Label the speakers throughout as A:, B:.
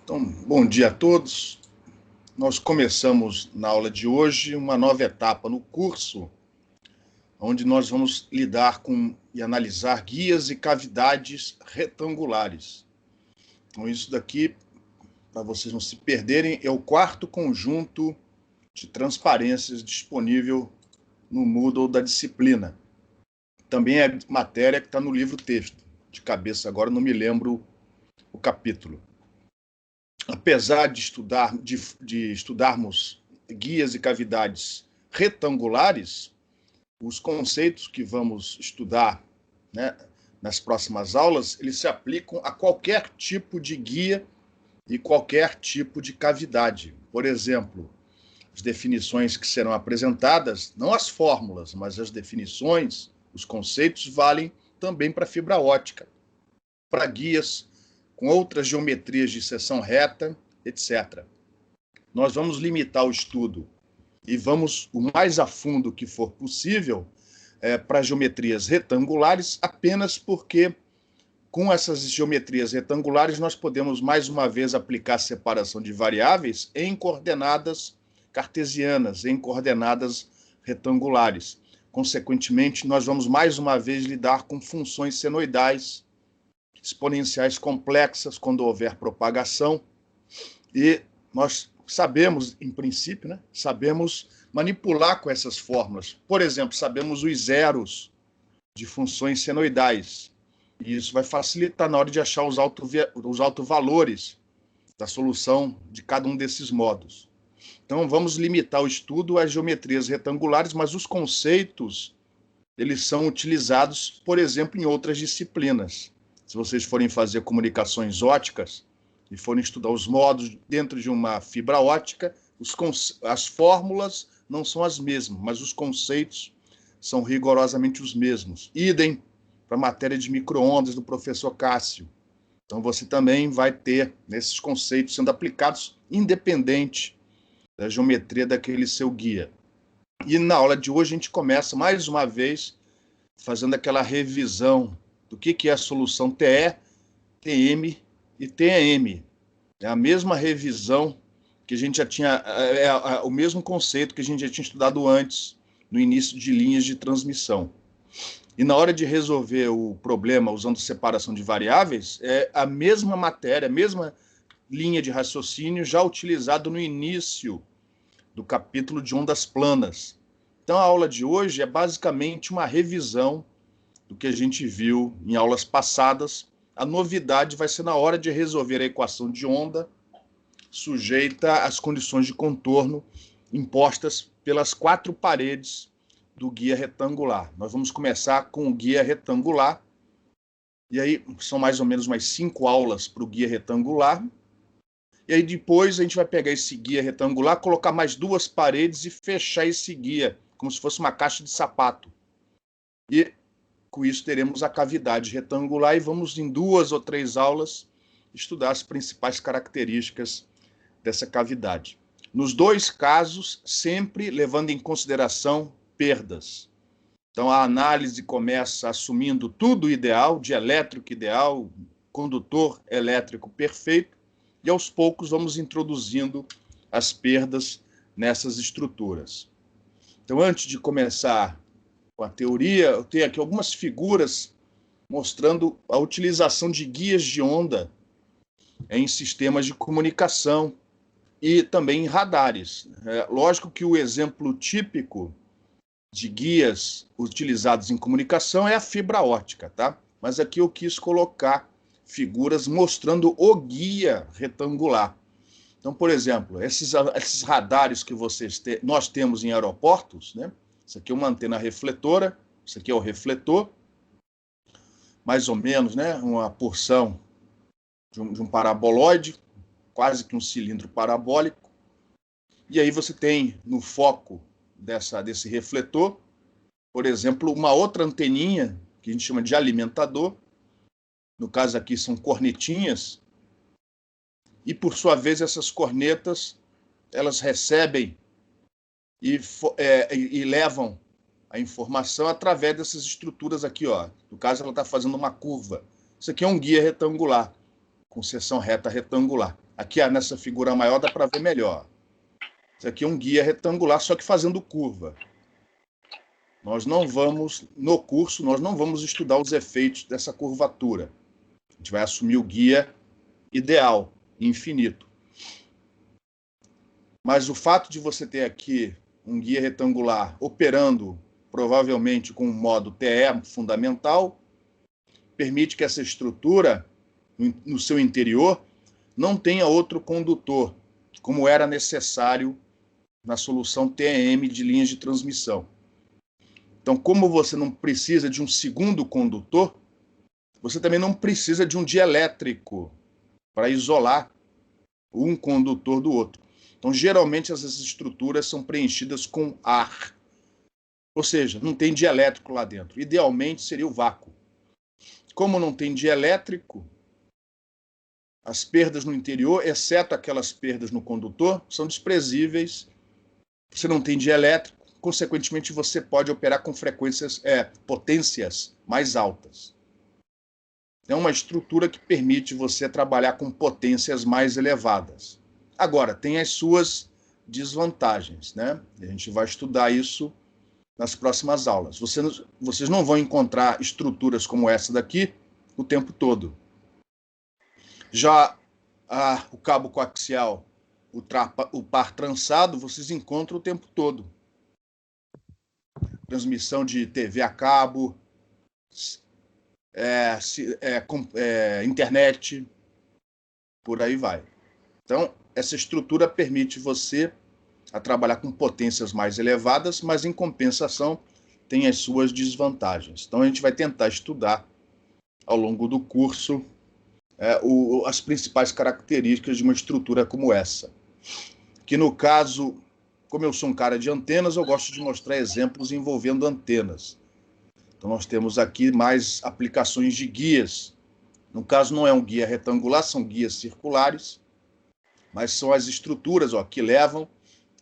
A: Então, bom dia a todos. Nós começamos na aula de hoje uma nova etapa no curso, onde nós vamos lidar com e analisar guias e cavidades retangulares. Então, isso daqui, para vocês não se perderem, é o quarto conjunto de transparências disponível no Moodle da disciplina. Também é matéria que está no livro texto. De cabeça agora não me lembro o capítulo. Apesar de estudarmos guias e cavidades retangulares, os conceitos que vamos estudar, né, nas próximas aulas, eles se aplicam a qualquer tipo de guia e qualquer tipo de cavidade. Por exemplo, as definições que serão apresentadas, não as fórmulas, mas as definições, os conceitos valem também para fibra ótica, para guias com outras geometrias de seção reta, etc. Nós vamos limitar o estudo e vamos o mais a fundo que for possível para geometrias retangulares, apenas porque com essas geometrias retangulares nós podemos mais uma vez aplicar separação de variáveis em coordenadas cartesianas, em coordenadas retangulares. Consequentemente, nós vamos mais uma vez lidar com funções senoidais, exponenciais complexas quando houver propagação, e nós sabemos, em princípio, né, sabemos manipular com essas fórmulas. Por exemplo, sabemos os zeros de funções senoidais, e isso vai facilitar na hora de achar os autovalores da solução de cada um desses modos. Então, vamos limitar o estudo às geometrias retangulares, mas os conceitos, eles são utilizados, por exemplo, em outras disciplinas. Se vocês forem fazer comunicações óticas e forem estudar os modos dentro de uma fibra ótica, as fórmulas não são as mesmas, mas os conceitos são rigorosamente os mesmos. Idem para a matéria de micro-ondas do professor Cássio. Então, você também vai ter esses conceitos sendo aplicados independente da geometria daquele seu guia. E na aula de hoje a gente começa mais uma vez fazendo aquela revisão do que é a solução TE, TM e TEM. É a mesma revisão que a gente já tinha, o mesmo conceito que a gente já tinha estudado antes, no início de linhas de transmissão. E na hora de resolver o problema usando separação de variáveis, é a mesma matéria, a mesma linha de raciocínio já utilizado no início do capítulo de ondas planas. Então a aula de hoje é basicamente uma revisão do que a gente viu em aulas passadas. A novidade vai ser na hora de resolver a equação de onda sujeita às condições de contorno impostas pelas 4 paredes do guia retangular. Nós vamos começar com o guia retangular, e aí são mais ou menos umas 5 aulas para o guia retangular, e aí depois a gente vai pegar esse guia retangular, colocar mais 2 paredes e fechar esse guia, como se fosse uma caixa de sapato. E com isso teremos a cavidade retangular e vamos em 2 ou 3 aulas estudar as principais características dessa cavidade. Nos 2 casos, sempre levando em consideração perdas. Então a análise começa assumindo tudo ideal, dielétrico ideal, condutor elétrico perfeito, e aos poucos vamos introduzindo as perdas nessas estruturas. Então, antes de começar com a teoria, eu tenho aqui algumas figuras mostrando a utilização de guias de onda em sistemas de comunicação e também em radares. Lógico que o exemplo típico de guias utilizados em comunicação é a fibra ótica, tá? Mas aqui eu quis colocar figuras mostrando o guia retangular. Então, por exemplo, esses radares que nós temos em aeroportos, né? Isso aqui é uma antena refletora, isso aqui é o refletor, mais ou menos, né? Uma porção de um paraboloide, quase que um cilindro parabólico. E aí você tem no foco desse refletor, por exemplo, uma outra anteninha, que a gente chama de alimentador. No caso aqui são cornetinhas, e por sua vez essas cornetas, elas recebem e levam a informação através dessas estruturas aqui, ó. No caso ela está fazendo uma curva. Isso aqui é um guia retangular, com seção reta retangular. Aqui nessa figura maior dá para ver melhor. Isso aqui é um guia retangular, só que fazendo curva. Nós não vamos, no curso, nós não vamos estudar os efeitos dessa curvatura. A gente vai assumir o guia ideal, infinito. Mas o fato de você ter aqui um guia retangular operando provavelmente com um modo TE fundamental, permite que essa estrutura, no seu interior, não tenha outro condutor, como era necessário na solução TEM de linhas de transmissão. Então, como você não precisa de um segundo condutor, você também não precisa de um dielétrico para isolar um condutor do outro. Então, geralmente, essas estruturas são preenchidas com ar. Ou seja, não tem dielétrico lá dentro. Idealmente, seria o vácuo. Como não tem dielétrico, as perdas no interior, exceto aquelas perdas no condutor, são desprezíveis. Você não tem dielétrico, consequentemente, você pode operar com potências mais altas. É uma estrutura que permite você trabalhar com potências mais elevadas. Agora, tem as suas desvantagens, né? A gente vai estudar isso nas próximas aulas. Vocês não vão encontrar estruturas como essa daqui o tempo todo. Já o cabo coaxial, o par trançado, vocês encontram o tempo todo. Transmissão de TV a cabo, internet, por aí vai. Então, essa estrutura permite você a trabalhar com potências mais elevadas, mas, em compensação, tem as suas desvantagens. Então, a gente vai tentar estudar, ao longo do curso, as principais características de uma estrutura como essa. Que, no caso, como eu sou um cara de antenas, eu gosto de mostrar exemplos envolvendo antenas. Então, nós temos aqui mais aplicações de guias. No caso, não é um guia retangular, são guias circulares, mas são as estruturas que levam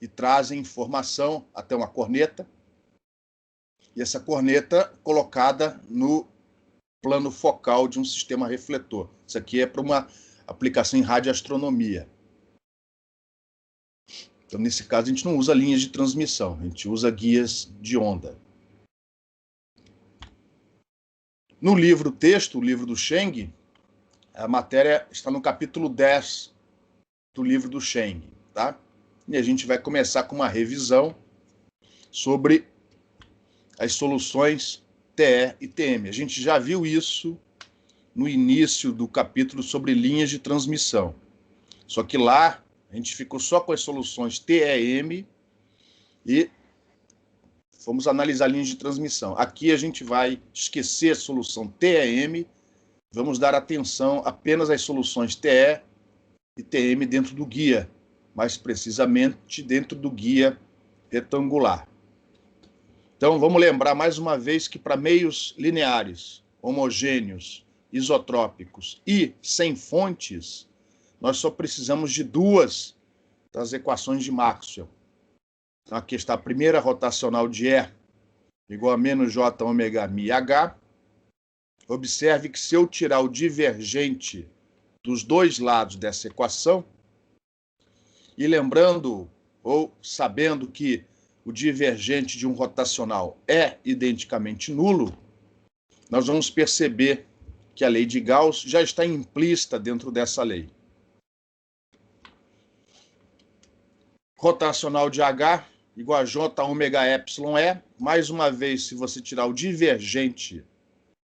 A: e trazem informação até uma corneta, e essa corneta colocada no plano focal de um sistema refletor. Isso aqui é para uma aplicação em radioastronomia. Então, nesse caso, a gente não usa linhas de transmissão, a gente usa guias de onda. No livro texto, o livro do Cheng, a matéria está no capítulo 10 do livro do Cheng, tá? E a gente vai começar com uma revisão sobre as soluções TE e TM. A gente já viu isso no início do capítulo sobre linhas de transmissão. Só que lá a gente ficou só com as soluções TEM e vamos analisar linhas de transmissão. Aqui a gente vai esquecer a solução TEM, vamos dar atenção apenas às soluções TE e TM dentro do guia, mais precisamente dentro do guia retangular. Então, vamos lembrar mais uma vez que para meios lineares, homogêneos, isotrópicos e sem fontes, nós só precisamos de duas das equações de Maxwell. Então, aqui está a primeira rotacional de E igual a menos J ômega mi H. Observe que se eu tirar o divergente dos dois lados dessa equação, e lembrando ou sabendo que o divergente de um rotacional é identicamente nulo, nós vamos perceber que a lei de Gauss já está implícita dentro dessa lei. Rotacional de H igual a J ômega epsilon E. Mais uma vez, se você tirar o divergente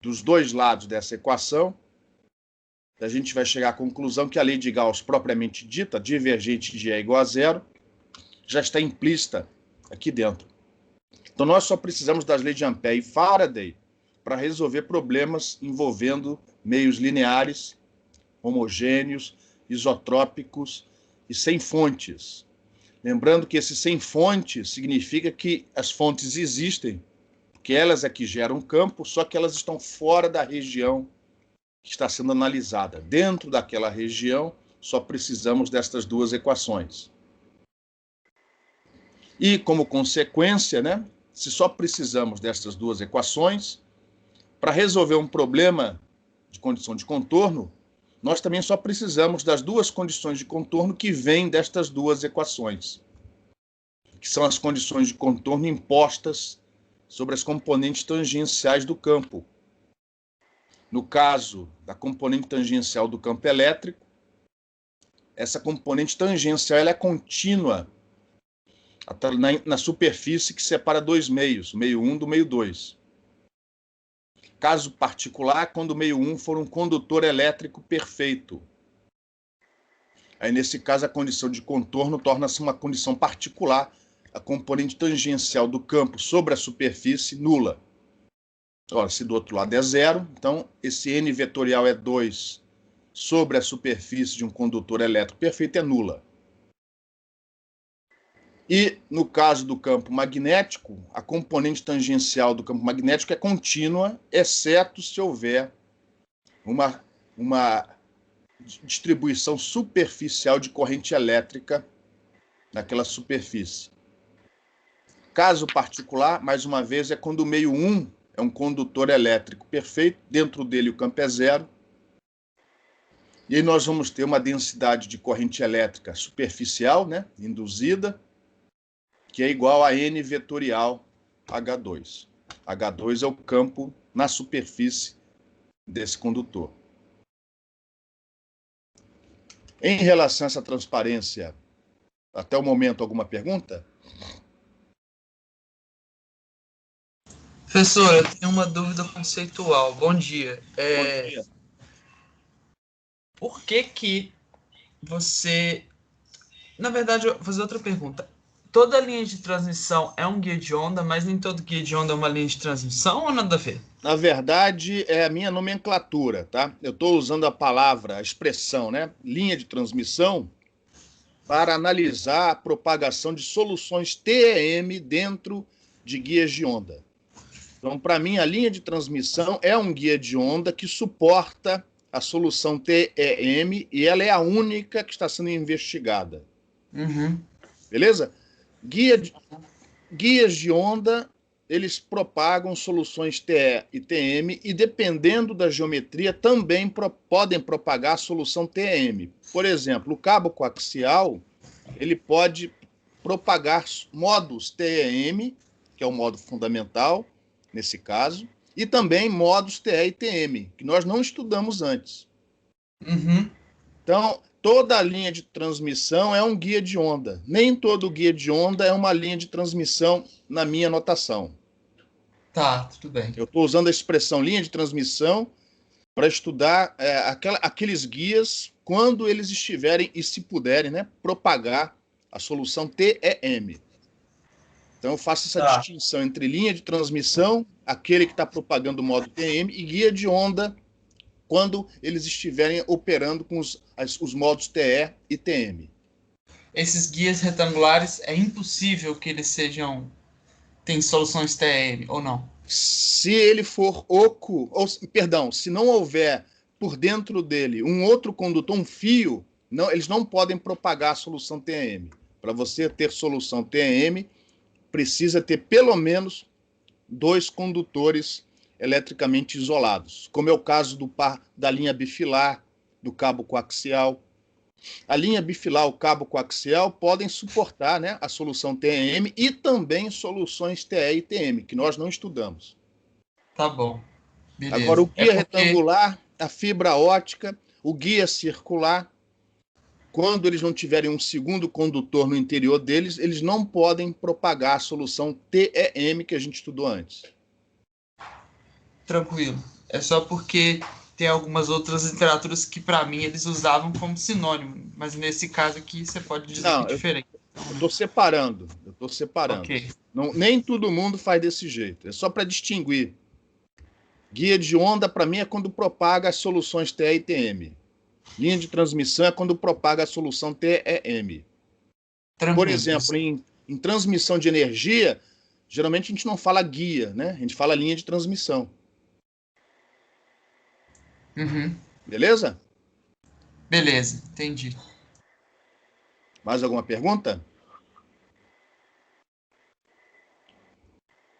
A: dos dois lados dessa equação, a gente vai chegar à conclusão que a lei de Gauss propriamente dita, divergente de E igual a zero, já está implícita aqui dentro. Então, nós só precisamos das leis de Ampère e Faraday para resolver problemas envolvendo meios lineares, homogêneos, isotrópicos e sem fontes. Lembrando que esse sem fontes significa que as fontes existem, porque elas é que geram campo, só que elas estão fora da região que está sendo analisada. Dentro daquela região, só precisamos destas duas equações. E, como consequência, né, se só precisamos destas duas equações, para resolver um problema de condição de contorno, nós também só precisamos das duas condições de contorno que vêm destas duas equações, que são as condições de contorno impostas sobre as componentes tangenciais do campo. No caso da componente tangencial do campo elétrico, essa componente tangencial ela é contínua na superfície que separa dois meios, o meio 1 do meio 2. Caso particular, quando o meio 1 for um condutor elétrico perfeito. Aí, nesse caso, a condição de contorno torna-se uma condição particular, a componente tangencial do campo sobre a superfície nula. Ora, se do outro lado é 0, então esse N vetorial é 2 sobre a superfície de um condutor elétrico perfeito é nula. E, no caso do campo magnético, a componente tangencial do campo magnético é contínua, exceto se houver uma distribuição superficial de corrente elétrica naquela superfície. Caso particular, mais uma vez, é quando o meio 1 é um condutor elétrico perfeito, dentro dele o campo é 0, e aí nós vamos ter uma densidade de corrente elétrica superficial, né, induzida, que é igual a N vetorial H2. H2 é o campo na superfície desse condutor. Em relação a essa transparência, até o momento, alguma pergunta?
B: Professor, eu tenho uma dúvida conceitual. Bom dia.
A: Bom dia.
B: Por que você... Na verdade, eu vou fazer outra pergunta. Toda linha de transmissão é um guia de onda, mas nem todo guia de onda é uma linha de transmissão ou nada a ver?
A: Na verdade, é a minha nomenclatura, tá? Eu estou usando a palavra, a expressão, né? Linha de transmissão, para analisar a propagação de soluções TEM dentro de guias de onda. Então, para mim, a linha de transmissão é um guia de onda que suporta a solução TEM e ela é a única que está sendo investigada.
B: Uhum.
A: Beleza? Guias de onda, eles propagam soluções TE e TM e, dependendo da geometria, também podem propagar a solução TM. Por exemplo, o cabo coaxial, ele pode propagar modos TEM, que é o modo fundamental, nesse caso, e também modos TE e TM, que nós não estudamos antes.
B: Uhum.
A: Então, toda a linha de transmissão é um guia de onda. Nem todo guia de onda é uma linha de transmissão na minha notação.
B: Tá, tudo bem.
A: Eu estou usando a expressão linha de transmissão para estudar aqueles guias quando eles estiverem, e se puderem, né, propagar a solução TEM. Então, eu faço essa distinção entre linha de transmissão, aquele que está propagando o modo TM, e guia de onda, quando eles estiverem operando com os modos TE e TM.
B: Esses guias retangulares, é impossível que eles tem soluções TM, ou não?
A: Se ele for oco, se não houver por dentro dele um outro condutor, um fio, eles não podem propagar a solução TM. Para você ter solução TM, precisa ter pelo menos 2 condutores eletricamente isolados, como é o caso da linha bifilar, do cabo coaxial. A linha bifilar, o cabo coaxial, podem suportar, né, a solução TEM e também soluções TE e TM, que nós não estudamos.
B: Tá bom. Beleza.
A: Agora, o guia retangular, a fibra ótica, o guia circular, quando eles não tiverem um segundo condutor no interior deles, eles não podem propagar a solução TEM que a gente estudou antes.
B: Tranquilo. É só porque tem algumas outras literaturas que, para mim, eles usavam como sinônimo. Mas nesse caso aqui, você pode dizer que é diferente.
A: Eu estou separando.
B: Okay.
A: Nem todo mundo faz desse jeito. É só para distinguir. Guia de onda, para mim, é quando propaga as soluções TE e TM. Linha de transmissão é quando propaga a solução TEM. Por exemplo, em transmissão de energia, geralmente a gente não fala guia, né? A gente fala linha de transmissão.
B: Uhum.
A: Beleza?
B: Beleza, entendi.
A: Mais alguma pergunta?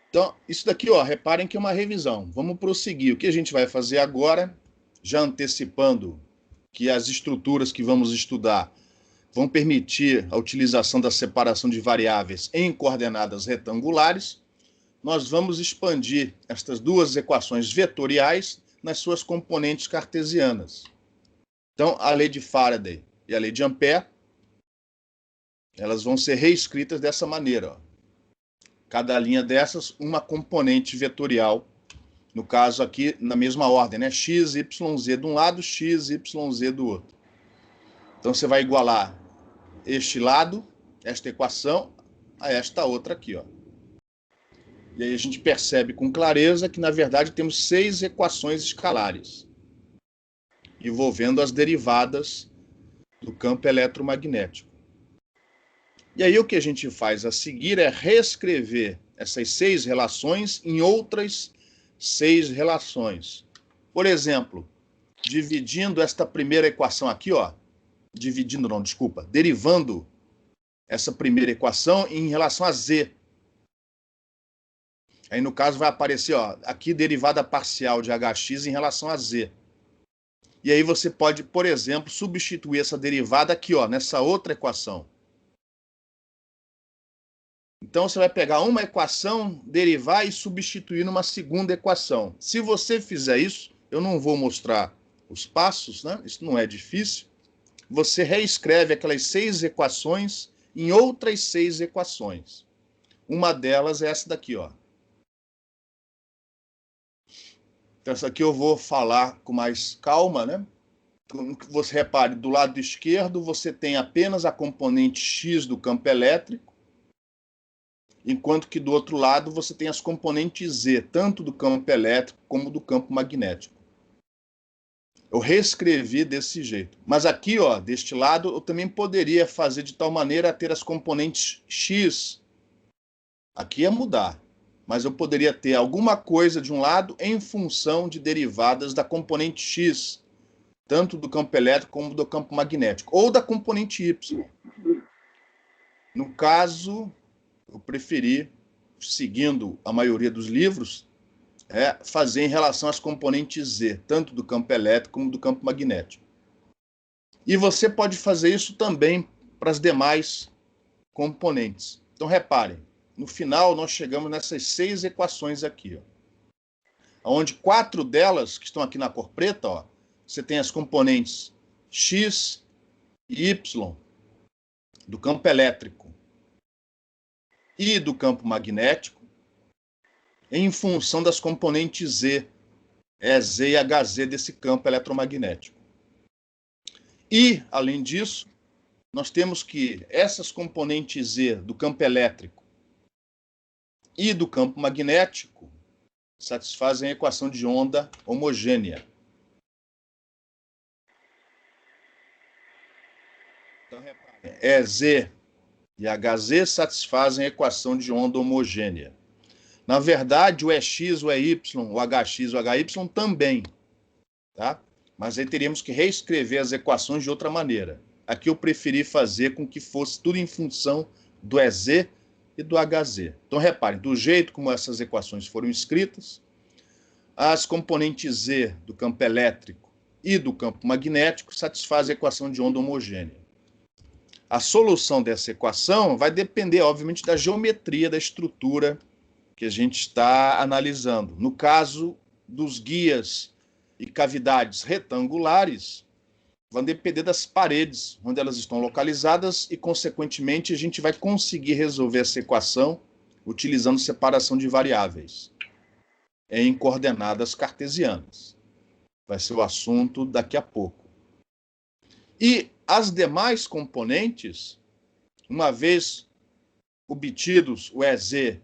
A: Então, isso daqui, ó, reparem que é uma revisão. Vamos prosseguir. O que a gente vai fazer agora, já antecipando que as estruturas que vamos estudar vão permitir a utilização da separação de variáveis em coordenadas retangulares, nós vamos expandir estas duas equações vetoriais nas suas componentes cartesianas. Então, a lei de Faraday e a lei de Ampère, elas vão ser reescritas dessa maneira. Ó. Cada linha dessas, uma componente vetorial, no caso aqui, na mesma ordem, né? X, Y, Z de um lado, X, Y, Z do outro. Então, você vai igualar este lado, esta equação, a esta outra aqui, ó. E aí a gente percebe com clareza que, na verdade, temos 6 equações escalares, envolvendo as derivadas do campo eletromagnético. E aí o que a gente faz a seguir é reescrever essas 6 relações em outras 6 relações. Por exemplo, dividindo esta primeira equação aqui, ó, derivando essa primeira equação em relação a Z. Aí, no caso, vai aparecer, ó, aqui derivada parcial de hx em relação a z. E aí você pode, por exemplo, substituir essa derivada aqui, ó, nessa outra equação. Então, você vai pegar uma equação, derivar e substituir numa segunda equação. Se você fizer isso, eu não vou mostrar os passos, né? Isso não é difícil. Você reescreve aquelas 6 equações em outras 6 equações. Uma delas é essa daqui, ó. Então, essa aqui eu vou falar com mais calma, né? Você repare, do lado esquerdo você tem apenas a componente X do campo elétrico, enquanto que do outro lado você tem as componentes Z, tanto do campo elétrico como do campo magnético. Eu reescrevi desse jeito. Mas aqui, ó, deste lado, eu também poderia fazer de tal maneira a ter as componentes X. Aqui é mudar. Mas eu poderia ter alguma coisa de um lado em função de derivadas da componente X, tanto do campo elétrico como do campo magnético, ou da componente Y. No caso, eu preferi, seguindo a maioria dos livros, fazer em relação às componentes Z, tanto do campo elétrico como do campo magnético. E você pode fazer isso também para as demais componentes. Então, reparem, no final nós chegamos nessas 6 equações aqui, ó, onde 4 delas, que estão aqui na cor preta, ó, você tem as componentes X e Y do campo elétrico e do campo magnético, em função das componentes Z, Z e HZ desse campo eletromagnético. E, além disso, nós temos que essas componentes Z do campo elétrico e do campo magnético satisfazem a equação de onda homogênea. Então, repare, Z e HZ satisfazem a equação de onda homogênea. Na verdade, o EX, o EY, o HX, o HY também, tá? Mas aí teríamos que reescrever as equações de outra maneira. Aqui eu preferi fazer com que fosse tudo em função do EZ e do HZ. Então, reparem, do jeito como essas equações foram escritas, as componentes Z do campo elétrico e do campo magnético satisfazem a equação de onda homogênea. A solução dessa equação vai depender, obviamente, da geometria da estrutura que a gente está analisando. No caso dos guias e cavidades retangulares, vão depender das paredes onde elas estão localizadas e, consequentemente, a gente vai conseguir resolver essa equação utilizando separação de variáveis em coordenadas cartesianas. Vai ser o assunto daqui a pouco. E as demais componentes, uma vez obtidos o EZ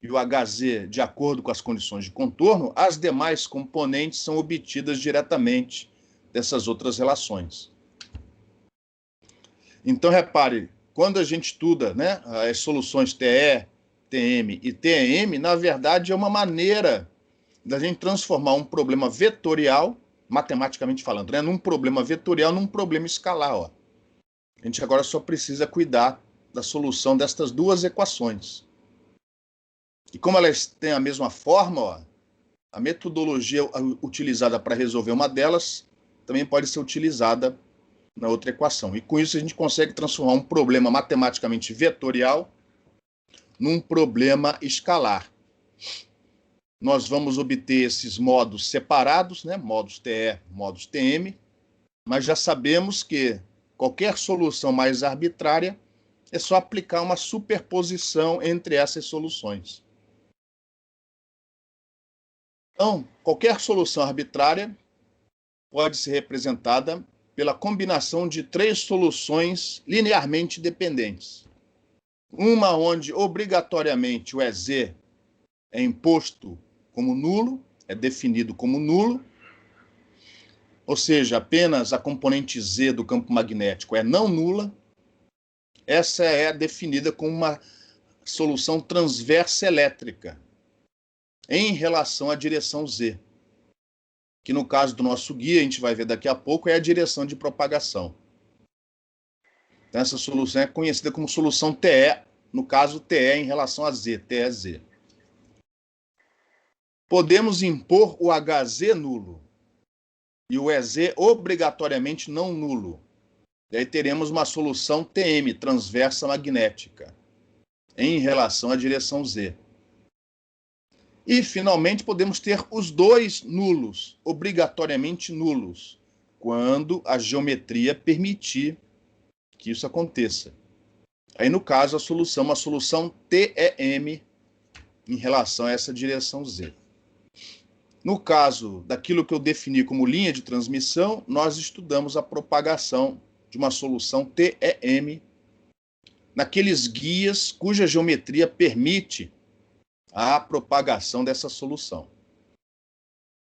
A: e o HZ de acordo com as condições de contorno, as demais componentes são obtidas diretamente dessas outras relações. Então, repare, quando a gente estuda, né, as soluções TE, TM e TEM, na verdade é uma maneira da gente transformar um problema vetorial, matematicamente falando, né, num problema vetorial, num problema escalar. Ó. A gente agora só precisa cuidar da solução destas duas equações. E como elas têm a mesma forma, ó, a metodologia utilizada para resolver uma delas também pode ser utilizada na outra equação. E com isso a gente consegue transformar um problema matematicamente vetorial num problema escalar. Nós vamos obter esses modos separados, né? Modos TE, modos TM, mas já sabemos que qualquer solução mais arbitrária é só aplicar uma superposição entre essas soluções. Então, qualquer solução arbitrária pode ser representada pela combinação de três soluções linearmente dependentes. Uma onde obrigatoriamente o EZ é imposto como nulo, é definido como nulo, ou seja, apenas a componente Z do campo magnético é não nula. Essa é definida como uma solução transversa elétrica em relação à direção Z, que no caso do nosso guia, a gente vai ver daqui a pouco, é a direção de propagação. Então, essa solução é conhecida como solução TE, no caso TE em relação a Z, TEZ. Podemos impor o HZ nulo e o EZ obrigatoriamente não nulo. E aí teremos uma solução TM, transversa magnética, em relação à direção Z. E, finalmente, podemos ter os dois nulos, obrigatoriamente nulos, quando a geometria permitir que isso aconteça. Aí, no caso, a solução é uma solução TEM em relação a essa direção Z. No caso daquilo que eu defini como linha de transmissão, nós estudamos a propagação de uma solução TEM naqueles guias cuja geometria permite a propagação dessa solução.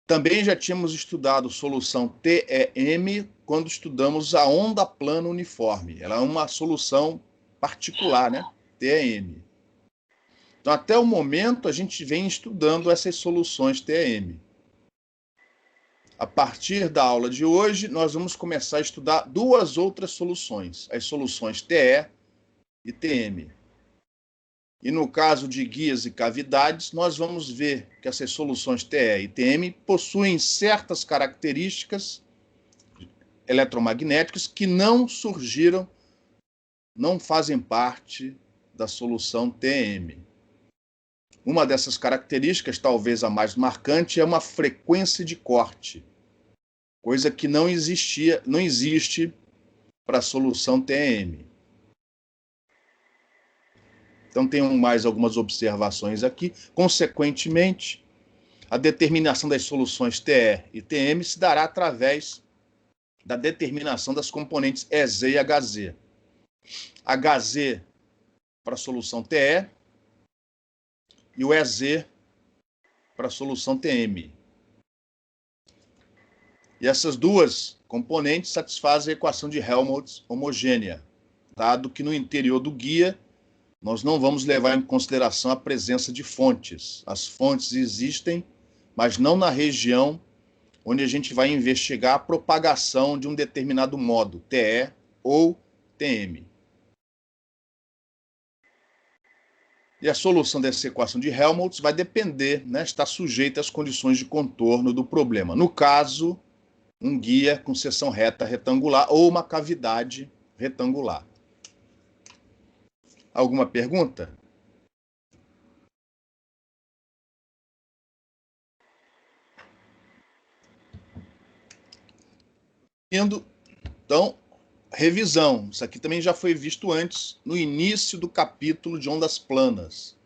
A: Também já tínhamos estudado solução TEM quando estudamos a onda plana uniforme. Ela é uma solução particular, né? TEM. Então, até o momento, a gente vem estudando essas soluções TEM. A partir da aula de hoje, nós vamos começar a estudar duas outras soluções, as soluções TE e TM. E no caso de guias e cavidades, nós vamos ver que essas soluções TE e TM possuem certas características eletromagnéticas que não surgiram, não fazem parte da solução TM. Uma dessas características, talvez a mais marcante, é uma frequência de corte, coisa que não existe para a solução TM. Então, tenho mais algumas observações aqui. Consequentemente, a determinação das soluções TE e TM se dará através da determinação das componentes EZ e HZ. HZ para a solução TE e o EZ para a solução TM. E essas duas componentes satisfazem a equação de Helmholtz homogênea, dado que no interior do guia nós não vamos levar em consideração a presença de fontes. As fontes existem, mas não na região onde a gente vai investigar a propagação de um determinado modo, TE ou TM. E a solução dessa equação de Helmholtz vai depender, né, está sujeita às condições de contorno do problema. No caso, um guia com seção reta retangular ou uma cavidade retangular. Alguma pergunta? Então, revisão. Isso aqui também já foi visto antes, no início do capítulo de ondas planas.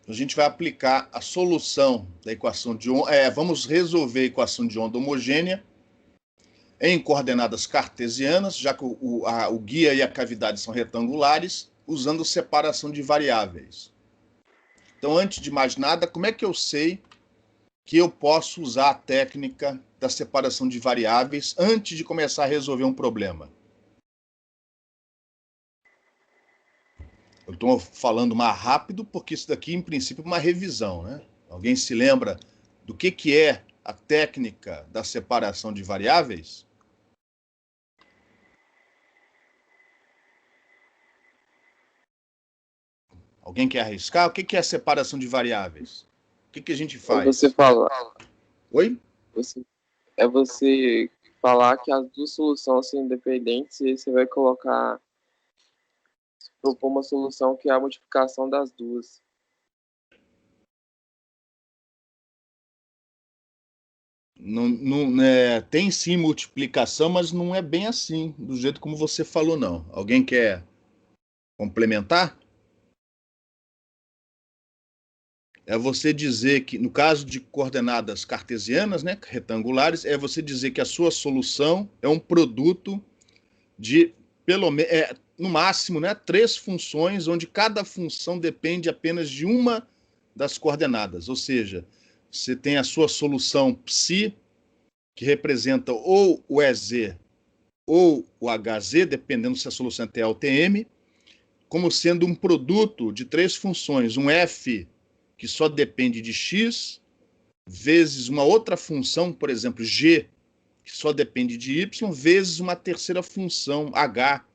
A: A gente vai aplicar a solução da equação de onda. Vamos resolver a equação de onda homogênea em coordenadas cartesianas, já que o guia e a cavidade são retangulares, usando separação de variáveis. Então, antes de mais nada, como é que eu sei que eu posso usar a técnica da separação de variáveis antes de começar a resolver um problema? Eu estou falando mais rápido porque isso daqui, em princípio, é uma revisão, né? Alguém se lembra do que é a técnica da separação de variáveis? Alguém quer arriscar? O que é a separação de variáveis? O que a gente faz?
C: Você fala.
A: Oi?
C: É você falar que as duas soluções são independentes e aí você vai propor uma solução que é a multiplicação das duas.
A: Tem sim multiplicação, mas não é bem assim, do jeito como você falou, não. Alguém quer complementar? É você dizer que, no caso de coordenadas cartesianas, né, retangulares, é você dizer que a sua solução é um produto de, no máximo, né, 3 funções, onde cada função depende apenas de uma das coordenadas. Ou seja, você tem a sua solução psi, que representa ou o EZ ou o HZ, dependendo se a solução é TA ou TM, como sendo um produto de 3 funções, um f que só depende de x, vezes uma outra função, por exemplo, g, que só depende de y, vezes uma terceira função, h,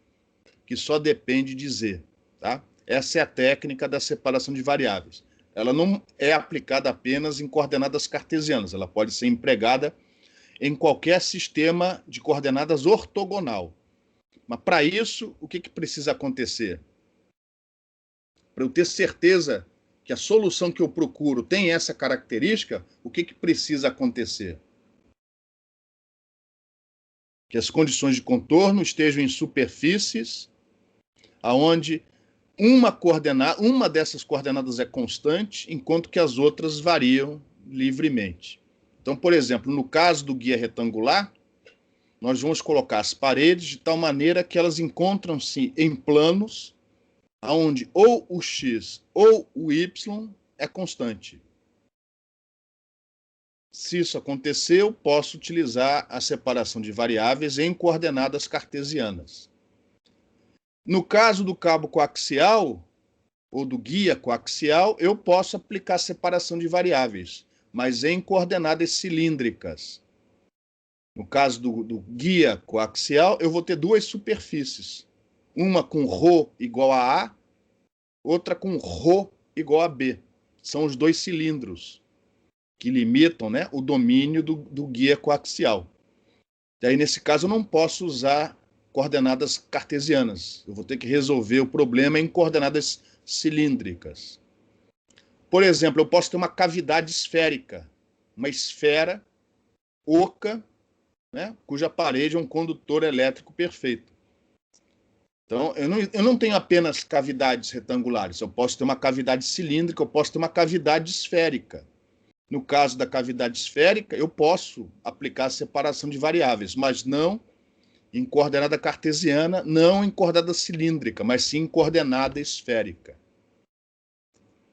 A: que só depende de z. Tá? Essa é a técnica da separação de variáveis. Ela não é aplicada apenas em coordenadas cartesianas, ela pode ser empregada em qualquer sistema de coordenadas ortogonal. Mas para isso, o que precisa acontecer? Para eu ter certeza que a solução que eu procuro tem essa característica, o que precisa acontecer? Que as condições de contorno estejam em superfícies aonde uma dessas coordenadas é constante, enquanto que as outras variam livremente. Então, por exemplo, no caso do guia retangular, nós vamos colocar as paredes de tal maneira que elas encontram-se em planos onde ou o x ou o y é constante. Se isso acontecer, eu posso utilizar a separação de variáveis em coordenadas cartesianas. No caso do cabo coaxial, ou do guia coaxial, eu posso aplicar separação de variáveis, mas em coordenadas cilíndricas. No caso do guia coaxial, eu vou ter 2 superfícies. Uma com ρ igual a A, outra com ρ igual a B. São os 2 cilindros que limitam, né, o domínio do guia coaxial. E aí, nesse caso, eu não posso usar coordenadas cartesianas. Eu vou ter que resolver o problema em coordenadas cilíndricas. Por exemplo, eu posso ter uma cavidade esférica, uma esfera oca, né, cuja parede é um condutor elétrico perfeito. Então, eu não tenho apenas cavidades retangulares, eu posso ter uma cavidade cilíndrica, eu posso ter uma cavidade esférica. No caso da cavidade esférica, eu posso aplicar a separação de variáveis, mas não em coordenada cartesiana, não em coordenada cilíndrica, mas sim em coordenada esférica.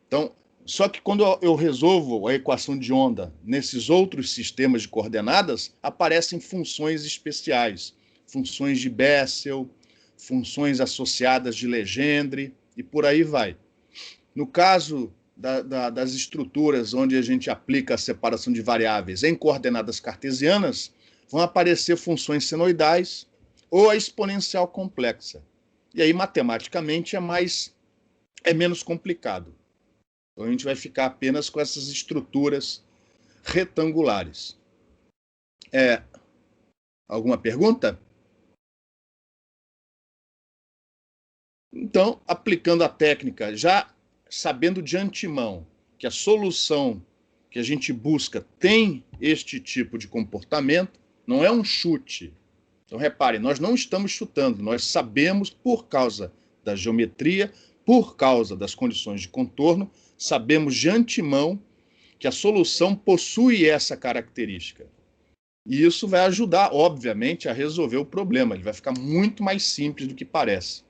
A: Então, só que quando eu resolvo a equação de onda nesses outros sistemas de coordenadas, aparecem funções especiais, funções de Bessel, funções associadas de Legendre e por aí vai. No caso das estruturas onde a gente aplica a separação de variáveis em coordenadas cartesianas, vão aparecer funções senoidais ou a exponencial complexa. E aí, matematicamente, é menos complicado. Então, a gente vai ficar apenas com essas estruturas retangulares. Alguma pergunta? Então, aplicando a técnica, já sabendo de antemão que a solução que a gente busca tem este tipo de comportamento, não é um chute. Então, reparem, nós não estamos chutando, nós sabemos, por causa da geometria, por causa das condições de contorno, sabemos de antemão que a solução possui essa característica. E isso vai ajudar, obviamente, a resolver o problema. Ele vai ficar muito mais simples do que parece.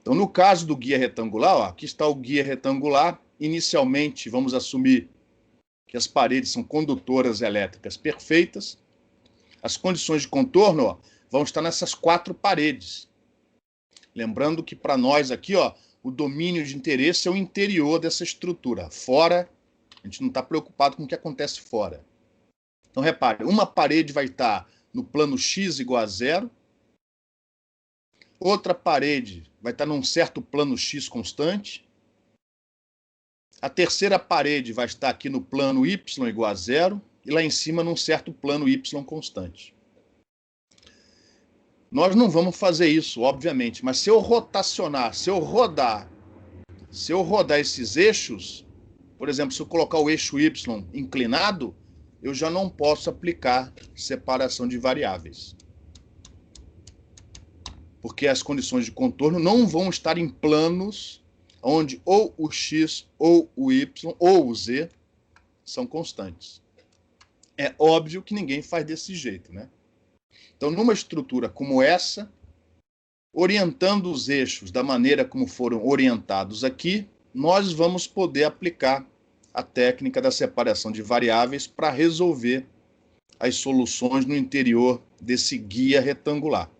A: Então, no caso do guia retangular, ó, aqui está o guia retangular. Inicialmente, vamos assumir que as paredes são condutoras elétricas perfeitas. As condições de contorno, ó, vão estar nessas 4 paredes. Lembrando que para nós aqui, ó, o domínio de interesse é o interior dessa estrutura. Fora, a gente não está preocupado com o que acontece fora. Então, repare, uma parede vai estar no plano x igual a 0, outra parede vai estar num certo plano x constante, a terceira parede vai estar aqui no plano y igual a 0, e lá em cima num certo plano y constante. Nós não vamos fazer isso, obviamente, mas se eu rotacionar, se eu rodar esses eixos, por exemplo, se eu colocar o eixo Y inclinado, eu já não posso aplicar separação de variáveis. Porque as condições de contorno não vão estar em planos onde ou o x, ou o y, ou o z são constantes. É óbvio que ninguém faz desse jeito, né? Então, numa estrutura como essa, orientando os eixos da maneira como foram orientados aqui, nós vamos poder aplicar a técnica da separação de variáveis para resolver as soluções no interior desse guia retangular.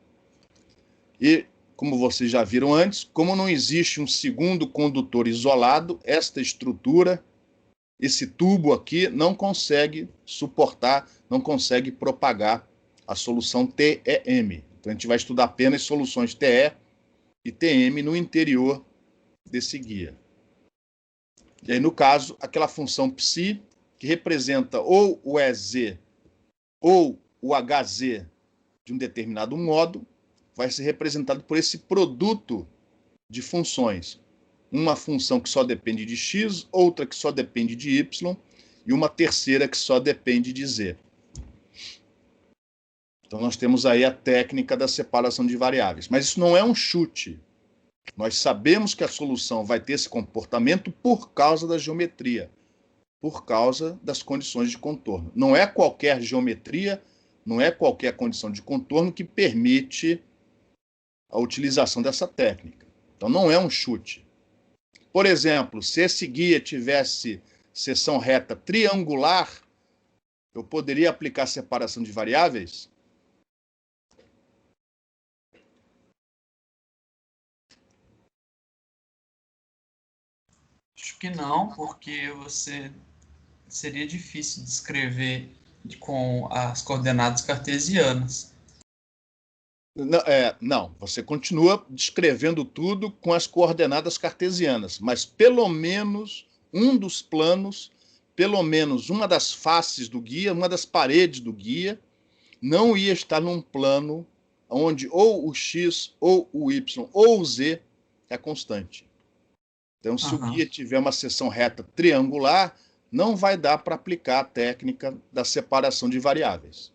A: E, como vocês já viram antes, como não existe um segundo condutor isolado, esta estrutura, esse tubo aqui, não consegue suportar, não consegue propagar a solução TEM. Então, a gente vai estudar apenas soluções TE e TM no interior desse guia. E aí, no caso, aquela função psi, que representa ou o EZ ou o HZ de um determinado modo, vai ser representado por esse produto de funções. Uma função que só depende de x, outra que só depende de y, e uma terceira que só depende de z. Então, nós temos aí a técnica da separação de variáveis. Mas isso não é um chute. Nós sabemos que a solução vai ter esse comportamento por causa da geometria, por causa das condições de contorno. Não é qualquer geometria, não é qualquer condição de contorno que permite a utilização dessa técnica. Então, não é um chute. Por exemplo, se esse guia tivesse seção reta triangular, eu poderia aplicar separação de variáveis?
B: Acho que não, porque seria difícil descrever com as coordenadas cartesianas.
A: Não, você continua descrevendo tudo com as coordenadas cartesianas, mas pelo menos um dos planos, pelo menos uma das faces do guia, uma das paredes do guia, não ia estar num plano onde ou o x, ou o y, ou o z é constante. Então, se o guia tiver uma seção reta triangular, não vai dar para aplicar a técnica da separação de variáveis.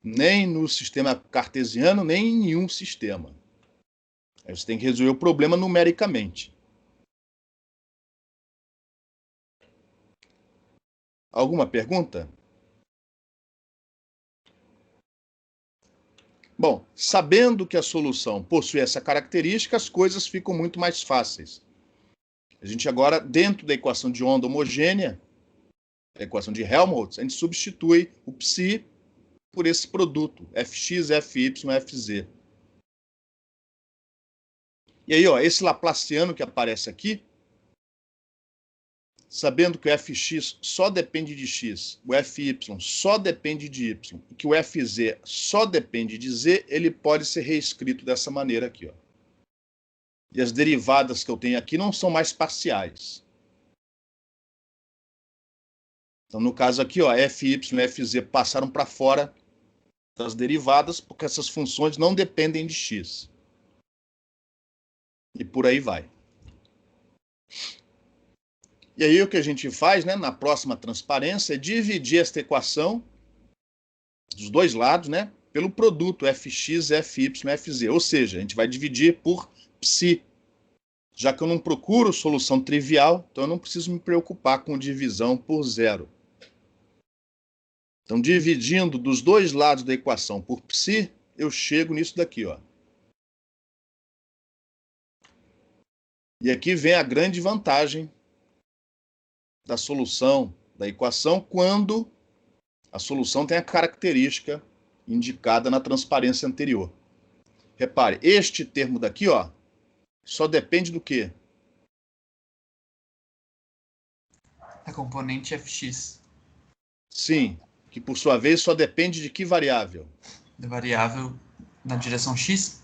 A: Nem no sistema cartesiano, nem em nenhum sistema. Aí você tem que resolver o problema numericamente. Alguma pergunta? Bom, sabendo que a solução possui essa característica, as coisas ficam muito mais fáceis. A gente agora, dentro da equação de onda homogênea, a equação de Helmholtz, a gente substitui o psi por esse produto, fx, fy, fz. E aí, ó, esse laplaciano que aparece aqui, sabendo que o fx só depende de x, o fy só depende de y, e que o fz só depende de z, ele pode ser reescrito dessa maneira aqui, ó. E as derivadas que eu tenho aqui não são mais parciais. Então, no caso aqui, ó, fy e fz passaram para fora das derivadas, porque essas funções não dependem de x. E por aí vai. E aí o que a gente faz, né, na próxima transparência é dividir esta equação dos dois lados, né, pelo produto fx, fy, fz. Ou seja, a gente vai dividir por psi. Já que eu não procuro solução trivial, então eu não preciso me preocupar com divisão por zero. Então, dividindo dos dois lados da equação por psi, eu chego nisso daqui, ó. E aqui vem a grande vantagem da solução da equação quando a solução tem a característica indicada na transparência anterior. Repare, este termo daqui, ó, só depende do quê?
B: A componente fx.
A: Sim, que por sua vez só depende de que variável?
B: Da variável na direção x?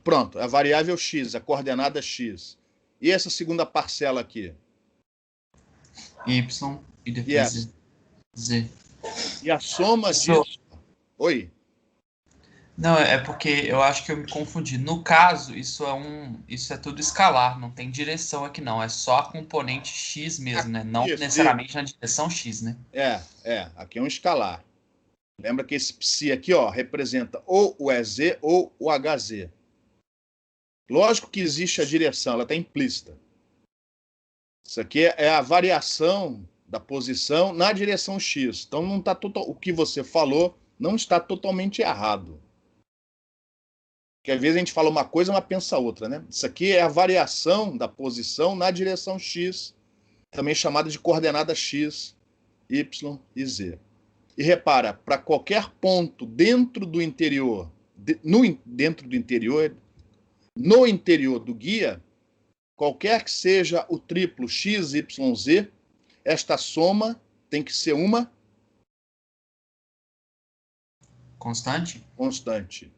A: Pronto, a variável x, a coordenada x. E essa segunda parcela aqui?
B: Y e depois z.
A: E a soma disso Oi?
B: Não, é porque eu acho que eu me confundi. No caso, isso é tudo escalar, não tem direção aqui não, é só a componente x mesmo, né? Não
A: Isso,
B: necessariamente na direção x, né?
A: aqui é um escalar. Lembra que esse psi aqui, ó, representa ou o EZ ou o HZ. Lógico que existe a direção, ela está implícita. Isso aqui é a variação da posição na direção x. Então não tá o que você falou não está totalmente errado. Porque às vezes a gente fala uma coisa, mas pensa outra, né? Isso aqui é a variação da posição na direção x, também chamada de coordenada x, y e z. E repara, para qualquer ponto dentro do interior, dentro do interior, no interior do guia, qualquer que seja o triplo x, y, z, esta soma tem que ser uma
B: Constante?
A: constante.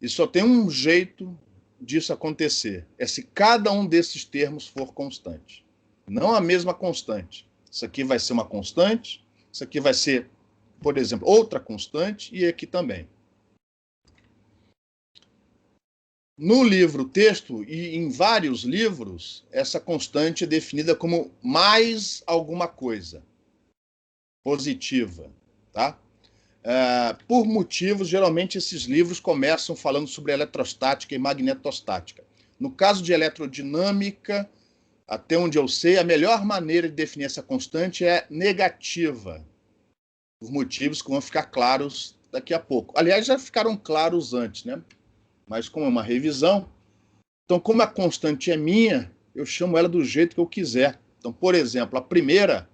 A: E só tem um jeito disso acontecer, é se cada um desses termos for constante. Não a mesma constante. Isso aqui vai ser uma constante, isso aqui vai ser, por exemplo, outra constante, e aqui também. No livro texto, e em vários livros, essa constante é definida como mais alguma coisa positiva, tá? Por motivos, geralmente esses livros começam falando sobre eletrostática e magnetostática. No caso de eletrodinâmica, até onde eu sei, a melhor maneira de definir essa constante é negativa, por motivos que vão ficar claros daqui a pouco. Aliás, já ficaram claros antes, né? Mas como é uma revisão, então como a constante é minha, eu chamo ela do jeito que eu quiser. Então, por exemplo, a primeira,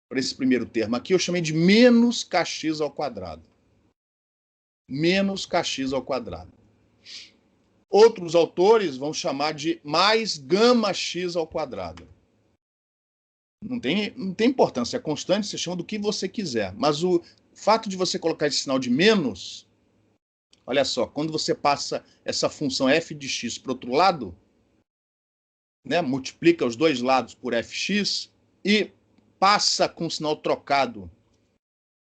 A: para esse primeiro termo aqui, eu chamei de menos kx ao quadrado. Menos kx ao quadrado. Outros autores vão chamar de mais gama x ao quadrado. Não tem importância, é constante, você chama do que você quiser. Mas o fato de você colocar esse sinal de menos, olha só, quando você passa essa função f de x para o outro lado, né, multiplica os dois lados por fx e passa com o sinal trocado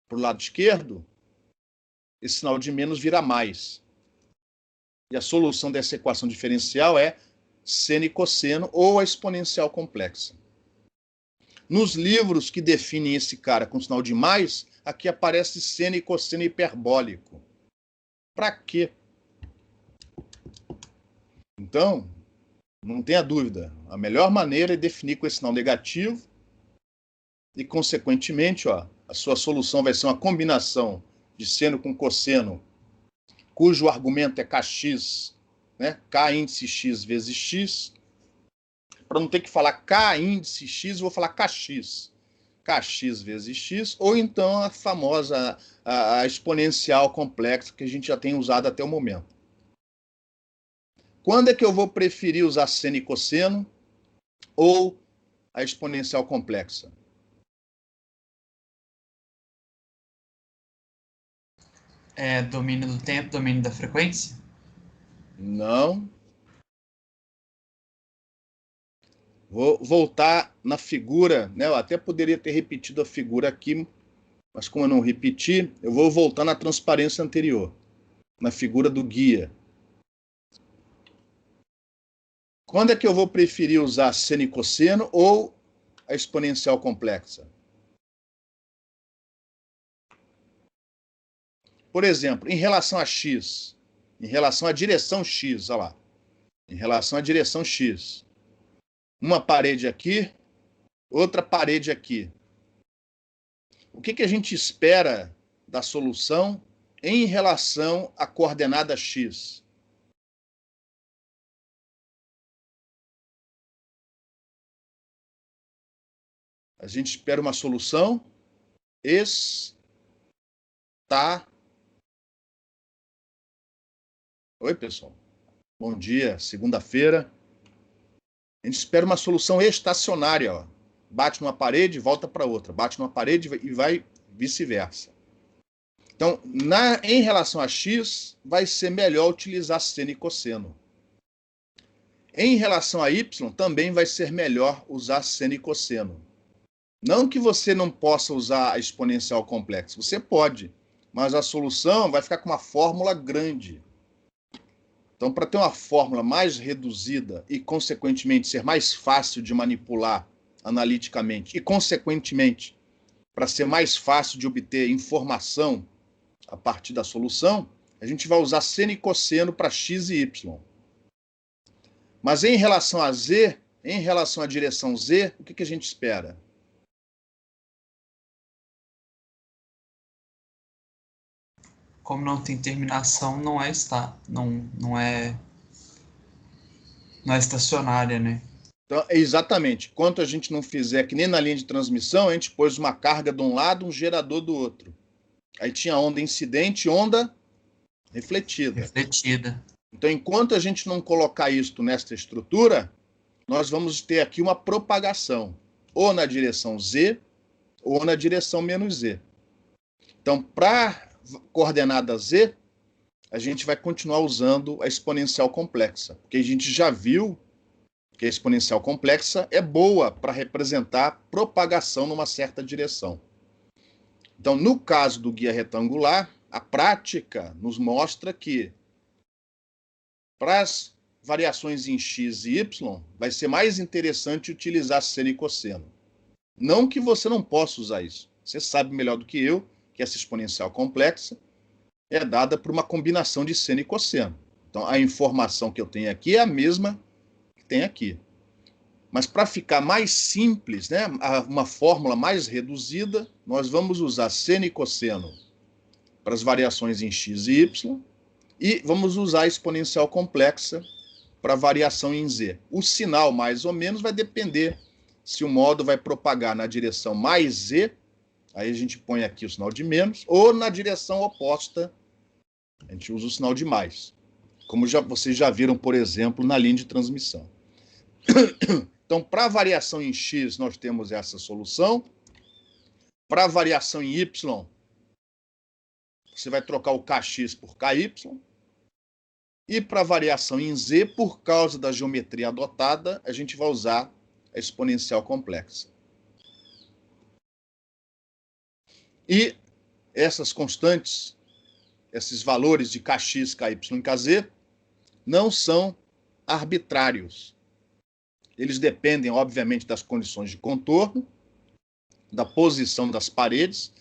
A: para o lado esquerdo, esse sinal de menos vira mais. E a solução dessa equação diferencial é seno e cosseno ou a exponencial complexa. Nos livros que definem esse cara com sinal de mais, aqui aparece seno e cosseno hiperbólico. Para quê? Então, não tenha dúvida, a melhor maneira é definir com esse sinal negativo e, consequentemente, ó, a sua solução vai ser uma combinação de seno com cosseno, cujo argumento é kx, né? K índice x vezes x. Para não ter que falar K índice x, eu vou falar kx. Kx vezes x, ou então a famosa a exponencial complexa que a gente já tem usado até o momento. Quando é que eu vou preferir usar seno e cosseno ou a exponencial complexa?
B: É domínio do tempo, domínio da frequência?
A: Não. Vou voltar na figura, né? Eu até poderia ter repetido a figura aqui, mas como eu não repeti, eu vou voltar na transparência anterior, na figura do guia. Quando é que eu vou preferir usar seno e cosseno ou a exponencial complexa? Por exemplo, em relação a x, em relação à direção x, olha lá, em relação à direção x, uma parede aqui, outra parede aqui. O que a gente espera da solução em relação à coordenada x? A gente espera uma solução Oi, pessoal. Bom dia, segunda-feira. A gente espera uma solução estacionária, ó. Bate numa parede, volta para outra. Bate numa parede e vai vice-versa. Então, em relação a x, vai ser melhor utilizar seno e cosseno. Em relação a y, também vai ser melhor usar seno e cosseno. Não que você não possa usar a exponencial complexa, você pode, mas a solução vai ficar com uma fórmula grande. Então, para ter uma fórmula mais reduzida e, consequentemente, ser mais fácil de manipular analiticamente e, consequentemente, para ser mais fácil de obter informação a partir da solução, a gente vai usar seno e cosseno para x e y. Mas em relação a z, em relação à direção z, o que a gente espera?
B: Como não tem terminação, não é estacionária, né?
A: Então, exatamente. Enquanto a gente não fizer que nem na linha de transmissão, a gente pôs uma carga de um lado, um gerador do outro. Aí tinha onda incidente e onda refletida. Então, enquanto a gente não colocar isto nesta estrutura, nós vamos ter aqui uma propagação, ou na direção z, ou na direção menos z. Então, para coordenada z, a gente vai continuar usando a exponencial complexa, porque a gente já viu que a exponencial complexa é boa para representar propagação numa certa direção. Então, no caso do guia retangular, a prática nos mostra que para as variações em x e y, vai ser mais interessante utilizar seno e cosseno. Não que você não possa usar isso. Você sabe melhor do que eu que essa exponencial complexa é dada por uma combinação de seno e cosseno. Então, a informação que eu tenho aqui é a mesma que tem aqui. Mas para ficar mais simples, né, uma fórmula mais reduzida, nós vamos usar seno e cosseno para as variações em x e y, e vamos usar a exponencial complexa para a variação em z. O sinal, mais ou menos, vai depender se o módulo vai propagar na direção mais z, aí a gente põe aqui o sinal de menos, ou na direção oposta, a gente usa o sinal de mais. Como vocês já viram, por exemplo, na linha de transmissão. Então, para a variação em x, nós temos essa solução. Para a variação em y, você vai trocar o kx por ky. E para a variação em z, por causa da geometria adotada, a gente vai usar a exponencial complexa. E essas constantes, esses valores de kx, ky e kz, não são arbitrários. Eles dependem, obviamente, das condições de contorno, da posição das paredes,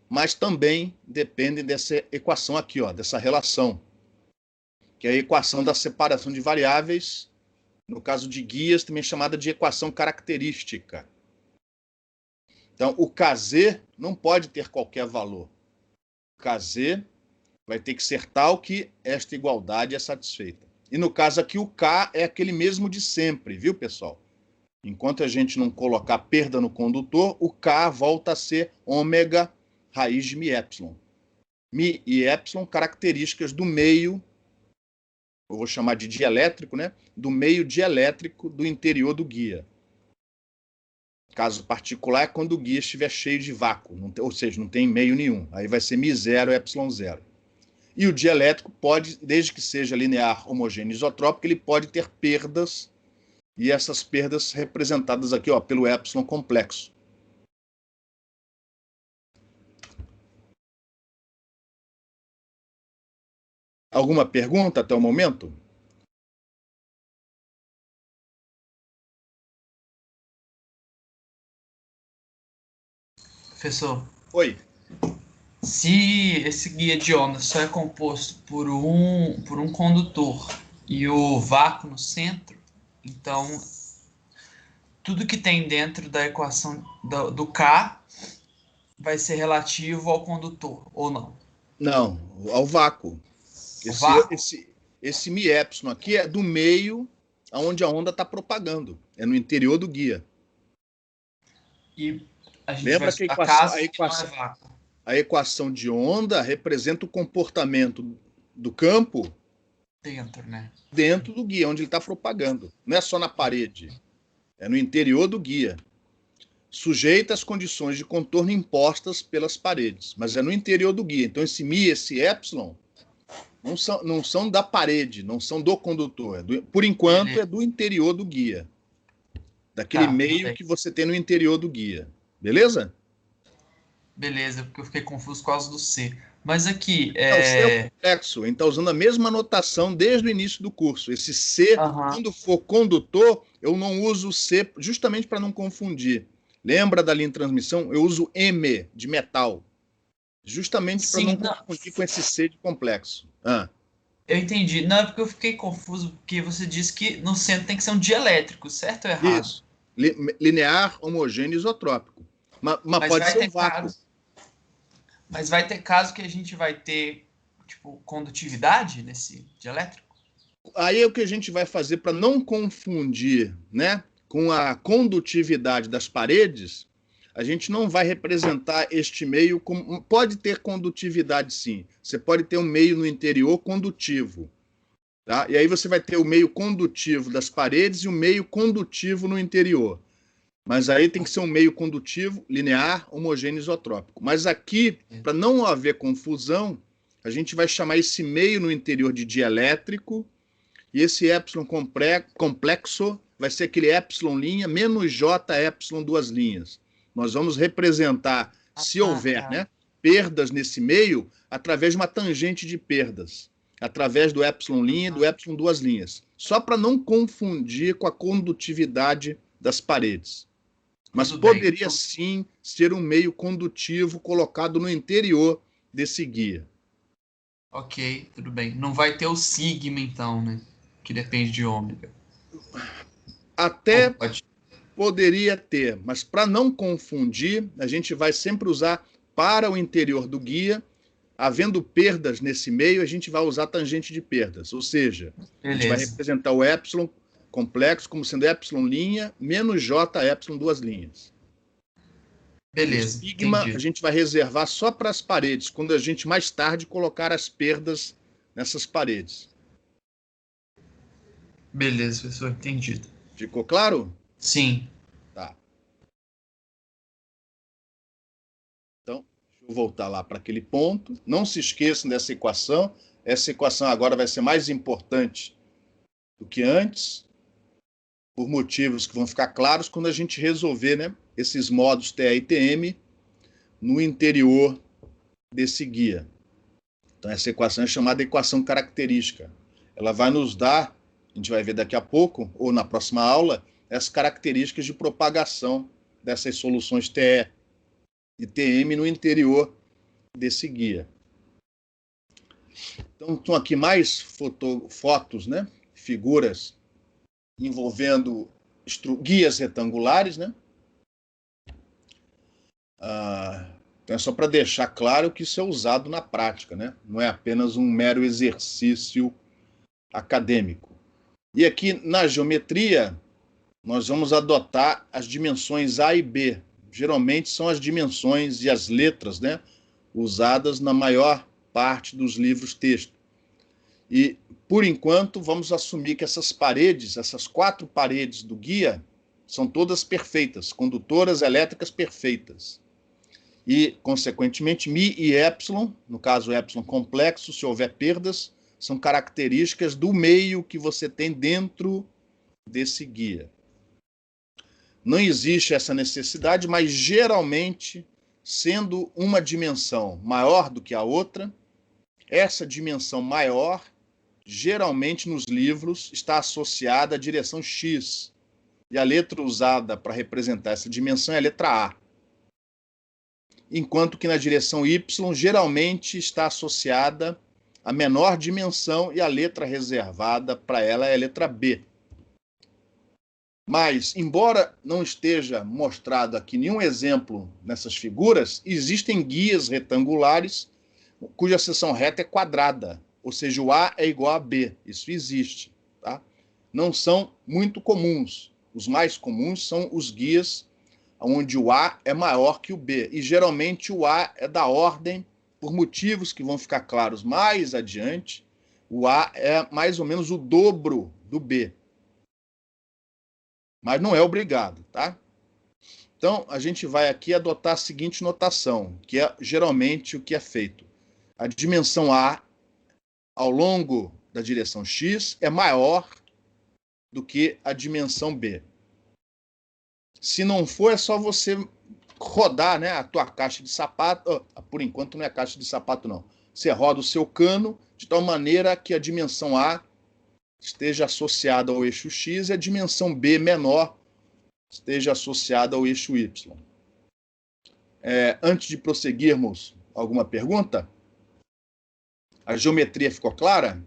A: mas também dependem dessa equação aqui, ó, dessa relação, que é a equação da separação de variáveis, no caso de guias, também chamada de equação característica. Então, o kz não pode ter qualquer valor. O kz vai ter que ser tal que esta igualdade é satisfeita. E no caso aqui, o K é aquele mesmo de sempre, viu, pessoal? Enquanto a gente não colocar perda no condutor, o K volta a ser ômega raiz de μ. Mi e epsilon, características do meio, eu vou chamar de dielétrico, né? Do meio dielétrico do interior do guia. Caso particular é quando o guia estiver cheio de vácuo, ou seja, não tem meio nenhum. Aí vai ser μ0, ε0. E o dielétrico pode, desde que seja linear, homogêneo e isotrópico, ele pode ter perdas, e essas perdas representadas aqui, ó, pelo epsilon complexo. Alguma pergunta até o momento?
B: Professor,
A: Oi.
B: se esse guia de onda só é composto por um condutor e o vácuo no centro, então tudo que tem dentro da equação do K vai ser relativo ao condutor, ou não?
A: Não, ao vácuo. Esse μ epsilon aqui é do meio onde a onda está propagando. É no interior do guia.
B: E a gente
A: Lembra
B: vai
A: que a equação de onda representa o comportamento do campo
B: dentro, né?
A: Dentro do guia, onde ele está propagando. Não é só na parede. É no interior do guia. Sujeita às condições de contorno impostas pelas paredes. Mas é no interior do guia. Então, esse μ e esse epsilon não são da parede, não são do condutor. Por enquanto, é do interior do guia. Daquele meio que você tem no interior do guia. Beleza?
B: Beleza, porque eu fiquei confuso por causa do C. Mas aqui,
A: Não, C é o complexo. A gente está usando a mesma notação desde o início do curso. Esse C,
B: Aham.
A: quando for condutor, eu não uso C justamente para não confundir. Lembra da linha de transmissão? Eu uso M de metal, justamente para não
B: Sim, não,
A: confundir com esse C de complexo. Ah,
B: eu entendi. Não, é porque eu fiquei confuso, porque você disse que no centro tem que ser um dielétrico, certo ou errado?
A: isso. Linear, homogêneo, isotrópico. Mas
B: Mas
A: pode
B: vai
A: ser o
B: ter
A: vácuo.
B: caso, mas vai ter caso que a gente vai ter, tipo, condutividade nesse dielétrico?
A: Aí é o que a gente vai fazer para não confundir, né, com a condutividade das paredes. A gente não vai representar este meio como. Pode ter condutividade, sim. Você pode ter um meio no interior condutivo. Tá? E aí você vai ter o meio condutivo das paredes e o meio condutivo no interior. Mas aí tem que ser um meio condutivo, linear, homogêneo, isotrópico. Mas aqui, para não haver confusão, a gente vai chamar esse meio no interior de dielétrico, e esse epsilon complexo vai ser aquele epsilon linha menos j epsilon duas linhas. Nós vamos representar, se houver,
B: Tá.
A: né, perdas nesse meio, através de uma tangente de perdas, através do epsilon linha e do epsilon duas linhas, só para não confundir com a condutividade das paredes. Mas
B: Tudo bem.
A: poderia sim ser um meio condutivo colocado no interior desse guia.
B: Ok, tudo bem. Não vai ter o sigma, então, né? Que depende de ômega.
A: Até
B: Ou pode.
A: poderia ter, mas para não confundir, a gente vai sempre usar para o interior do guia, havendo perdas nesse meio, a gente vai usar tangente de perdas, ou seja, a gente vai
B: Beleza.
A: representar o epsilon complexo como sendo epsilon linha menos j epsilon duas linhas. O
B: Beleza,
A: sigma a
B: entendi.
A: gente vai reservar só para as paredes, quando a gente mais tarde colocar as perdas nessas paredes.
B: Beleza, professor, entendido.
A: Ficou claro?
B: Sim.
A: Tá. Então, deixa eu voltar lá para aquele ponto. Não se esqueçam dessa equação. Essa equação agora vai ser mais importante do que antes, por motivos que vão ficar claros quando a gente resolver, né, esses modos TA e TM no interior desse guia. Então, essa equação é chamada equação característica. Ela vai nos dar, a gente vai ver daqui a pouco, ou na próxima aula, as características de propagação dessas soluções TE e TM no interior desse guia. Então, estão aqui mais fotos, né? Figuras envolvendo guias retangulares, né? Então é só para deixar claro que isso é usado na prática, né? Não é apenas um mero exercício acadêmico. E aqui na geometria, nós vamos adotar as dimensões A e B. Geralmente são as dimensões e as letras, né, usadas na maior parte dos livros texto. E, por enquanto, vamos assumir que essas paredes, essas 4 paredes do guia, são todas perfeitas, condutoras elétricas perfeitas. E, consequentemente, μ e epsilon, no caso epsilon complexo, se houver perdas, são características do meio que você tem dentro desse guia. Não existe essa necessidade, mas geralmente, sendo uma dimensão maior do que a outra, essa dimensão maior, geralmente nos livros, está associada à direção X. E a letra usada para representar essa dimensão é a letra A. Enquanto que na direção Y, geralmente está associada à menor dimensão e a letra reservada para ela é a letra B. Mas, embora não esteja mostrado aqui nenhum exemplo nessas figuras, existem guias retangulares cuja seção reta é quadrada, ou seja, o A é igual a B. Isso existe. Tá? Não são muito comuns. Os mais comuns são os guias onde o A é maior que o B. E, geralmente, o A é da ordem, por motivos que vão ficar claros mais adiante, o A é mais ou menos o dobro do B. Mas não é obrigado, tá? Então, a gente vai aqui adotar a seguinte notação, que é geralmente o que é feito. A dimensão A, ao longo da direção X, é maior do que a dimensão B. Se não for, é só você rodar, né, a tua caixa de sapato. Por enquanto não é caixa de sapato, não. Você roda o seu cano de tal maneira que a dimensão A esteja associada ao eixo X e a dimensão B menor esteja associada ao eixo Y. Antes de prosseguirmos, alguma pergunta? A geometria ficou clara?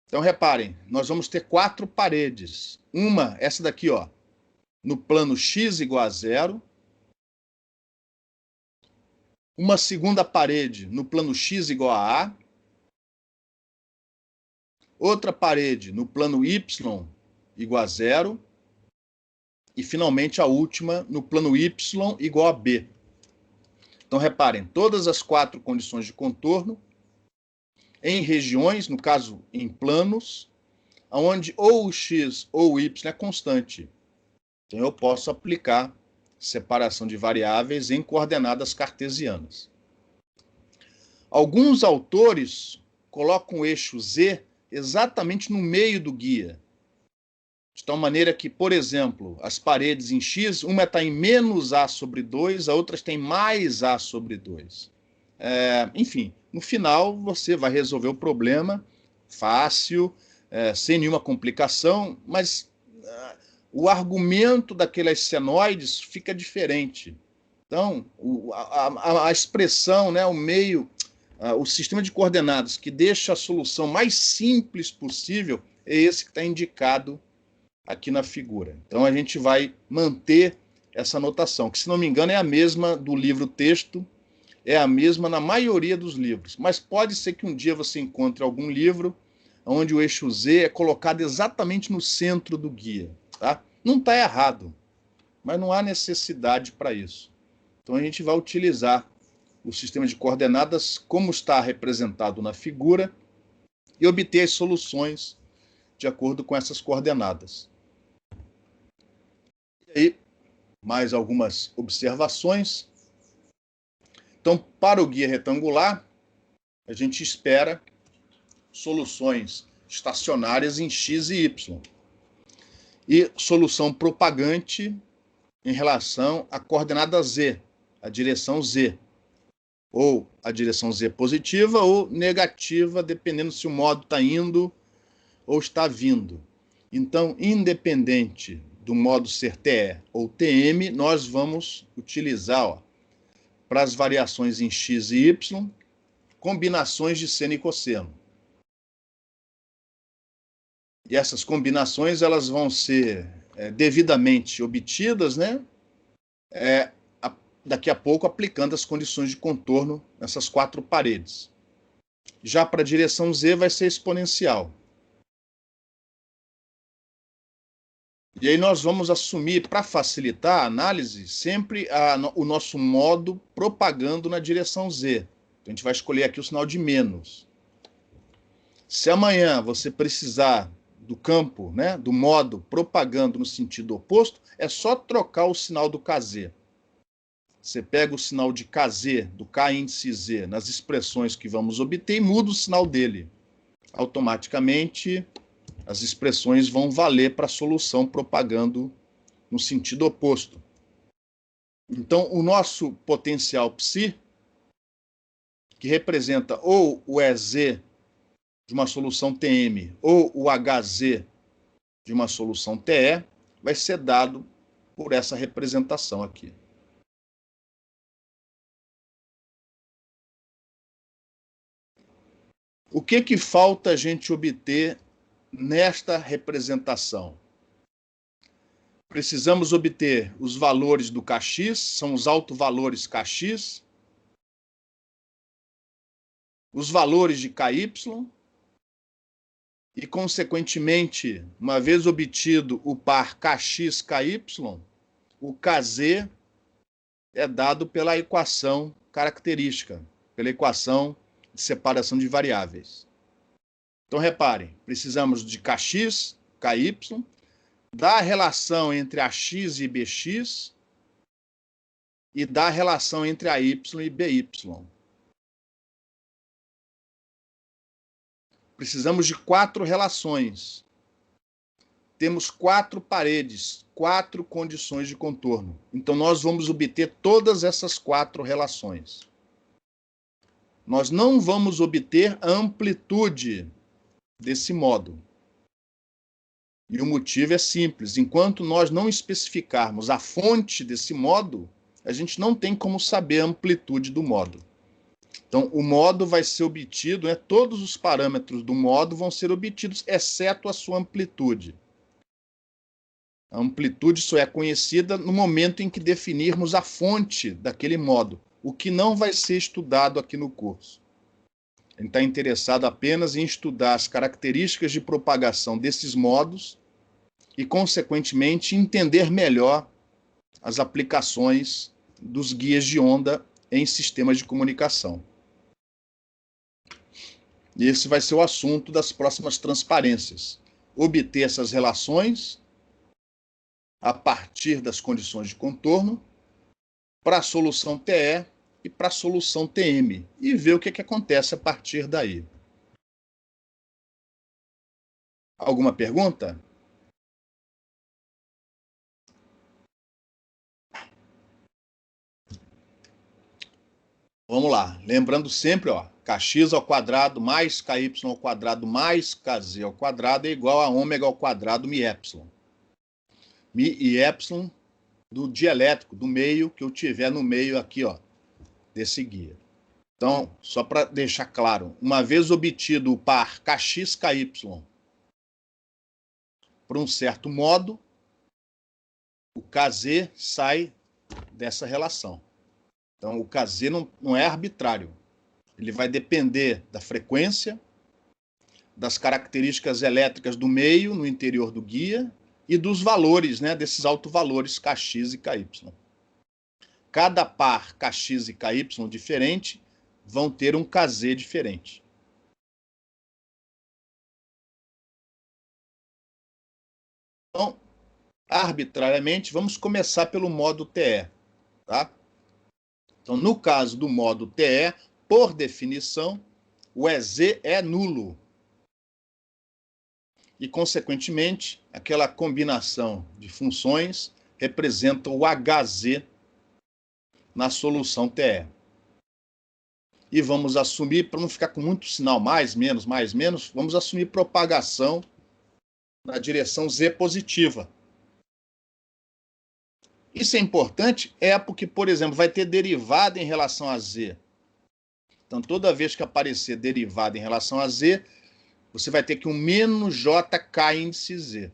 A: Então, reparem, nós vamos ter 4 paredes. Uma, essa daqui, ó, no plano x igual a 0. Uma segunda parede no plano x igual a A. Outra parede no plano y igual a 0. E, finalmente, a última no plano y igual a B. Então, reparem, todas as 4 condições de contorno em regiões, no caso, em planos, onde ou o x ou o y é constante. Então, eu posso aplicar separação de variáveis em coordenadas cartesianas. Alguns autores colocam o eixo Z exatamente no meio do guia. De tal maneira que, por exemplo, as paredes em X, uma está em menos A sobre 2, a outra está em mais A sobre 2. Enfim, no final você vai resolver o problema fácil, sem nenhuma complicação, mas o argumento daquelas senoides fica diferente. Então, a expressão, né, o meio, o sistema de coordenadas que deixa a solução mais simples possível é esse que está indicado aqui na figura. Então, a gente vai manter essa notação, que, se não me engano, é a mesma do livro-texto, é a mesma na maioria dos livros. Mas pode ser que um dia você encontre algum livro onde o eixo Z é colocado exatamente no centro do guia. Tá? Não está errado, mas não há necessidade para isso. Então, a gente vai utilizar o sistema de coordenadas como está representado na figura e obter as soluções de acordo com essas coordenadas. E aí, mais algumas observações. Então, para o guia retangular, a gente espera soluções estacionárias em x e y. E solução propagante em relação à coordenada z, a direção z. Ou a direção z positiva ou negativa, dependendo se o modo está indo ou está vindo. Então, independente do modo ser TE ou TM, nós vamos utilizar, para as variações em x e y, combinações de seno e cosseno. E essas combinações elas vão ser devidamente obtidas, né? Daqui a pouco aplicando as condições de contorno nessas 4 paredes. Já para a direção Z vai ser exponencial. E aí nós vamos assumir, para facilitar a análise, sempre o nosso modo propagando na direção Z. Então, a gente vai escolher aqui o sinal de menos. Se amanhã você precisar do campo, né, do modo propagando no sentido oposto, é só trocar o sinal do KZ. Você pega o sinal de KZ, do K índice Z, nas expressões que vamos obter e muda o sinal dele. Automaticamente, as expressões vão valer para a solução propagando no sentido oposto. Então, o nosso potencial psi, que representa ou o EZ de uma solução TM ou o HZ de uma solução TE, vai ser dado por essa representação aqui. O que falta a gente obter nesta representação? Precisamos obter os valores do Kx, são os autovalores Kx, os valores de Ky, e, consequentemente, uma vez obtido o par Kx-Ky, o Kz é dado pela equação característica, pela equação de separação de variáveis. Então, reparem, precisamos de Kx, Ky, da relação entre AX e BX e da relação entre AY e BY. Precisamos de 4 relações. Temos 4 paredes, 4 condições de contorno. Então, nós vamos obter todas essas 4 relações. nós não vamos obter a amplitude desse modo. E o motivo é simples. Enquanto nós não especificarmos a fonte desse modo, a gente não tem como saber a amplitude do modo. Então, o modo vai ser obtido, né? Todos os parâmetros do modo vão ser obtidos, exceto a sua amplitude. A amplitude só é conhecida no momento em que definirmos a fonte daquele modo, o que não vai ser estudado aqui no curso. A gente está interessado apenas em estudar as características de propagação desses modos e, consequentemente, entender melhor as aplicações dos guias de onda em sistemas de comunicação. E esse vai ser o assunto das próximas transparências. Obter essas relações a partir das condições de contorno para a solução TE e para a solução TM e ver o que acontece a partir daí. Alguma pergunta? Vamos lá. Lembrando sempre, ó, kx ao quadrado mais ky ao quadrado mais kz ao quadrado é igual a ômega ao quadrado mi epsilon. Mi e epsilon do dielétrico, do meio que eu tiver no meio aqui, ó, desse guia. Então, só para deixar claro, uma vez obtido o par kx-ky por um certo modo, o kz sai dessa relação. Então, o kz não é arbitrário. Ele vai depender da frequência, das características elétricas do meio, no interior do guia, e dos valores, né, desses autovalores kx e ky. Cada par kx e ky diferente vão ter um kz diferente. Então, arbitrariamente, vamos começar pelo modo TE. Tá? Então, no caso do modo TE, por definição, o EZ é nulo. E, consequentemente, aquela combinação de funções representa o HZ na solução TE. E vamos assumir, para não ficar com muito sinal mais, menos, vamos assumir propagação na direção Z positiva. Isso é importante, porque, por exemplo, vai ter derivada em relação a Z. Então, toda vez que aparecer derivada em relação a Z, você vai ter que um menos JK índice Z.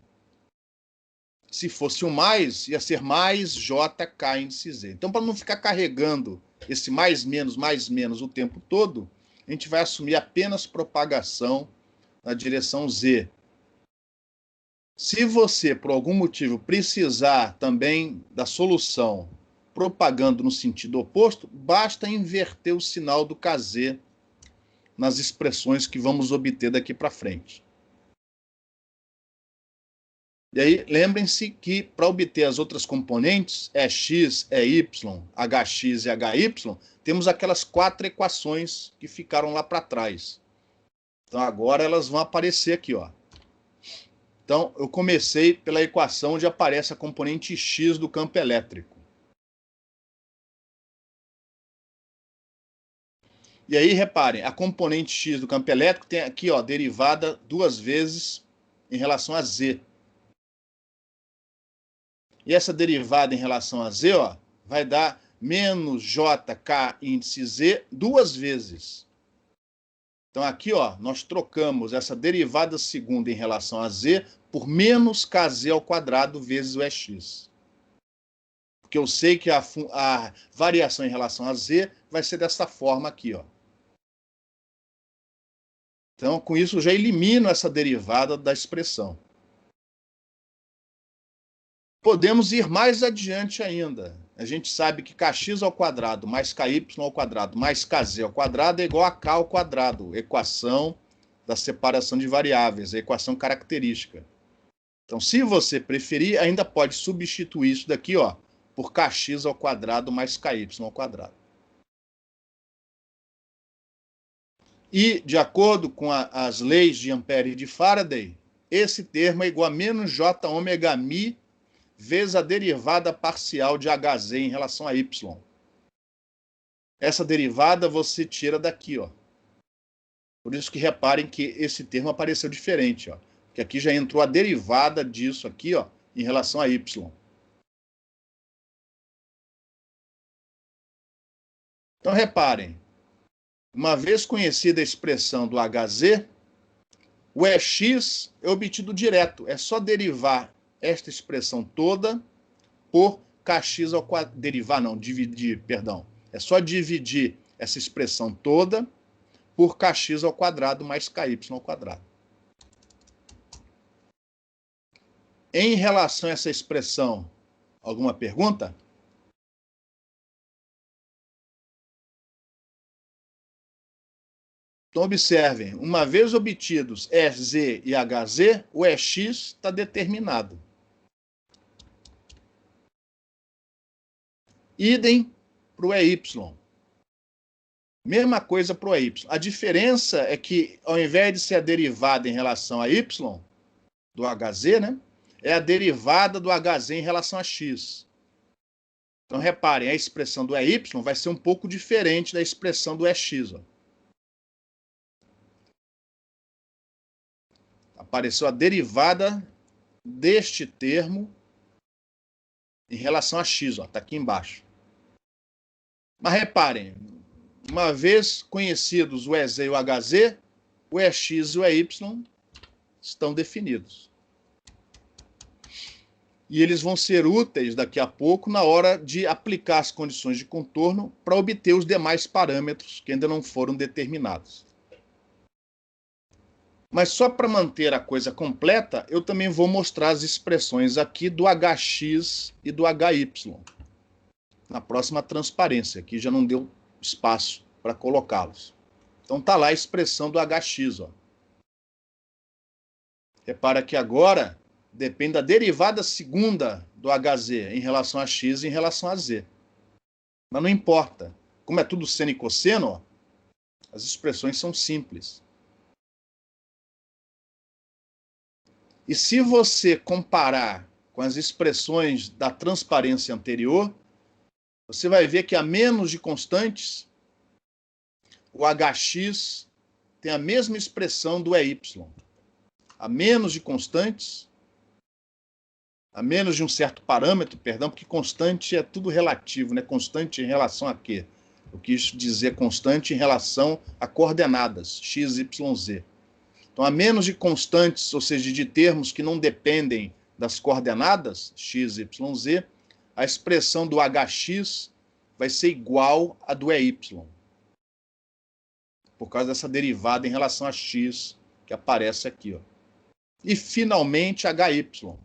A: Se fosse o mais, ia ser mais JK índice Z. Então, para não ficar carregando esse mais menos o tempo todo, a gente vai assumir apenas propagação na direção Z. Se você, por algum motivo, precisar também da solução propagando no sentido oposto, basta inverter o sinal do KZ nas expressões que vamos obter daqui para frente. E aí, lembrem-se que para obter as outras componentes, X, Y, HX e HY, temos aquelas 4 equações que ficaram lá para trás. Então, agora elas vão aparecer aqui, ó. Então, eu comecei pela equação onde aparece a componente X do campo elétrico. E aí, reparem, a componente X do campo elétrico tem aqui, ó, derivada 2 vezes em relação a Z. E essa derivada em relação a Z, ó, vai dar menos JK índice Z 2 vezes. Então, aqui, ó, nós trocamos essa derivada segunda em relação a Z por menos KZ ao quadrado vezes o EX. Porque eu sei que a variação em relação a Z vai ser dessa forma aqui, ó. Então, com isso, eu já elimino essa derivada da expressão. Podemos ir mais adiante ainda. A gente sabe que kx ao quadrado mais ky ao quadrado mais kz ao quadrado é igual a k ao quadrado, equação da separação de variáveis, a equação característica. Então, se você preferir, ainda pode substituir isso daqui, ó, por kx ao quadrado mais ky ao quadrado. E, de acordo com as leis de Ampère e de Faraday, esse termo é igual a menos j ômega mi vezes a derivada parcial de Hz em relação a y. essa derivada você tira daqui, ó. Por isso que reparem que esse termo apareceu diferente, ó. Que aqui já entrou a derivada disso aqui, ó, em relação a y. Então, reparem, uma vez conhecida a expressão do HZ, o EX é obtido direto. É só derivar esta expressão toda por kx ao quadrado. Derivar não, dividir, perdão. É só dividir essa expressão toda por kx ao quadrado mais ky ao quadrado. Em relação a essa expressão, alguma pergunta? Então, observem, uma vez obtidos EZ e HZ, o EX está determinado. Idem para o EY. Mesma coisa para o EY. A diferença é que, ao invés de ser a derivada em relação a Y, do HZ, né, é a derivada do HZ em relação a X. Então, reparem, a expressão do EY vai ser um pouco diferente da expressão do EX. Ó. Apareceu a derivada deste termo em relação a x, está aqui embaixo. Mas reparem, uma vez conhecidos o EZ e o HZ, o EX e o EY estão definidos. E eles vão ser úteis daqui a pouco na hora de aplicar as condições de contorno para obter os demais parâmetros que ainda não foram determinados. Mas só para manter a coisa completa, eu também vou mostrar as expressões aqui do HX e do HY. Na próxima transparência, aqui já não deu espaço para colocá-los. Então está lá a expressão do HX. Ó. Repara que agora depende da derivada segunda do HZ em relação a x e em relação a z. Mas não importa. Como é tudo seno e cosseno, ó, as expressões são simples. E se você comparar com as expressões da transparência anterior, você vai ver que a menos de constantes, o HX tem a mesma expressão do EY. A menos de constantes, a menos de um certo parâmetro, perdão, porque constante é tudo relativo, né? Constante em relação a quê? Eu quis dizer constante em relação a coordenadas, x, y, z. Então, a menos de constantes, ou seja, de termos que não dependem das coordenadas, x, y, z, a expressão do HX vai ser igual à do EY, por causa dessa derivada em relação a x que aparece aqui. Ó. E, finalmente, HY.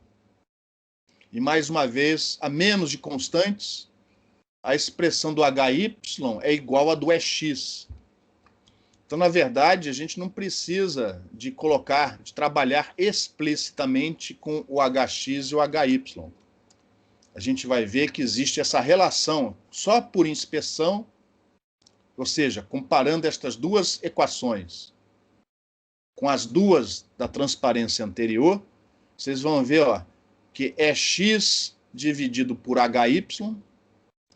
A: E, mais uma vez, a menos de constantes, a expressão do HY é igual à do EX. Então, na verdade, a gente não precisa de trabalhar explicitamente com o HX e o HY. A gente vai ver que existe essa relação só por inspeção, ou seja, comparando estas duas equações com as duas da transparência anterior, vocês vão ver ó, que EX dividido por HY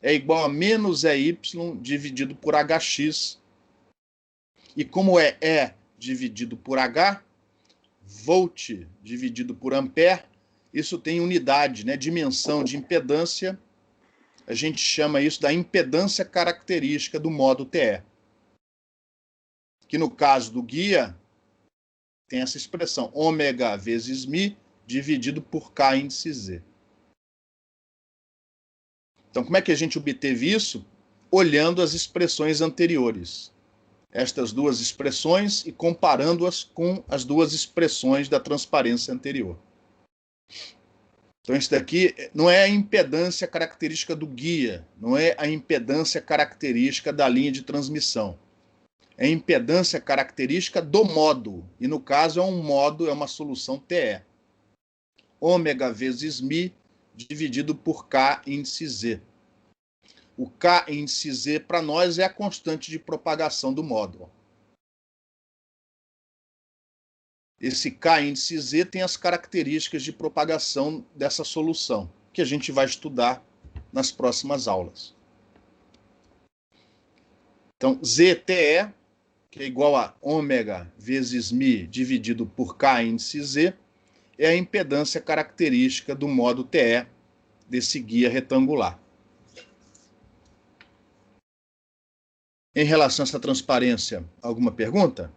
A: é igual a menos EY dividido por HX. E como é E dividido por H, volt dividido por ampere, isso tem unidade, né, dimensão de impedância. A gente chama isso da impedância característica do modo TE. Que no caso do guia, tem essa expressão, ômega vezes μ dividido por K índice Z. Então, como é que a gente obteve isso? Olhando as expressões anteriores. Estas duas expressões e comparando-as com as duas expressões da transparência anterior. Então, isso daqui não é a impedância característica do guia, não é a impedância característica da linha de transmissão. É a impedância característica do modo, e no caso é um modo, é uma solução TE. Ômega vezes μ dividido por K índice Z. O K índice Z, para nós, é a constante de propagação do módulo. Esse K índice Z tem as características de propagação dessa solução, que a gente vai estudar nas próximas aulas. Então, ZTE, que é igual a ômega vezes μ dividido por K índice Z, é a impedância característica do modo TE desse guia retangular. Em relação a essa transparência, alguma pergunta?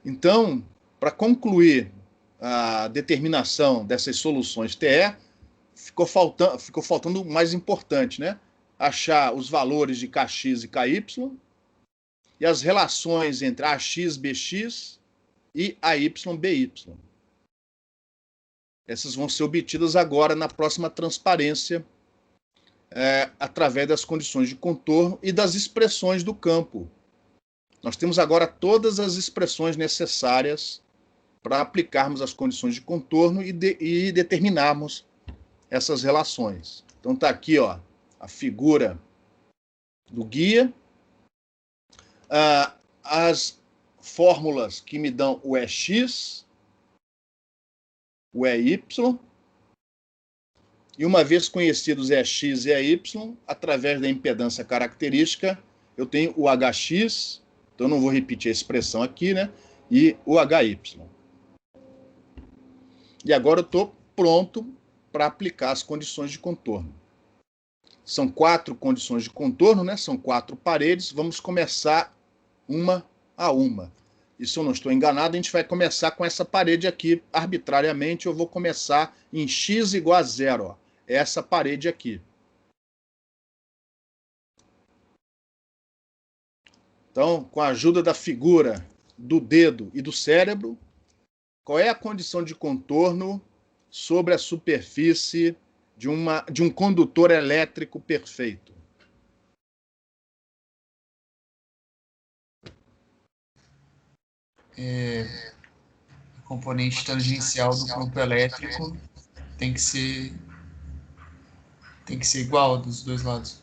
A: Então, para concluir a determinação dessas soluções TE, ficou faltando o mais importante, né? Achar os valores de Kx e Ky e as relações entre AX, BX e AY, BY. Essas vão ser obtidas agora na próxima transparência, através das condições de contorno e das expressões do campo. Nós temos agora todas as expressões necessárias para aplicarmos as condições de contorno e determinarmos essas relações. Então está aqui, ó, a figura do guia, as fórmulas que me dão o EX, o EY, e uma vez conhecidos EX e EY, através da impedância característica, eu tenho o HX, então não vou repetir a expressão aqui, né? E o HY. E agora eu estou pronto para aplicar as condições de contorno. São 4 condições de contorno, né? São 4 paredes. Vamos começar uma a uma. E se eu não estou enganado, a gente vai começar com essa parede aqui, arbitrariamente. Eu vou começar em x igual a 0. Ó. Essa parede aqui. Então, com a ajuda da figura, do dedo e do cérebro, qual é a condição de contorno sobre a superfície de um condutor elétrico perfeito?
B: O componente tangencial do campo elétrico tem que ser igual dos dois lados.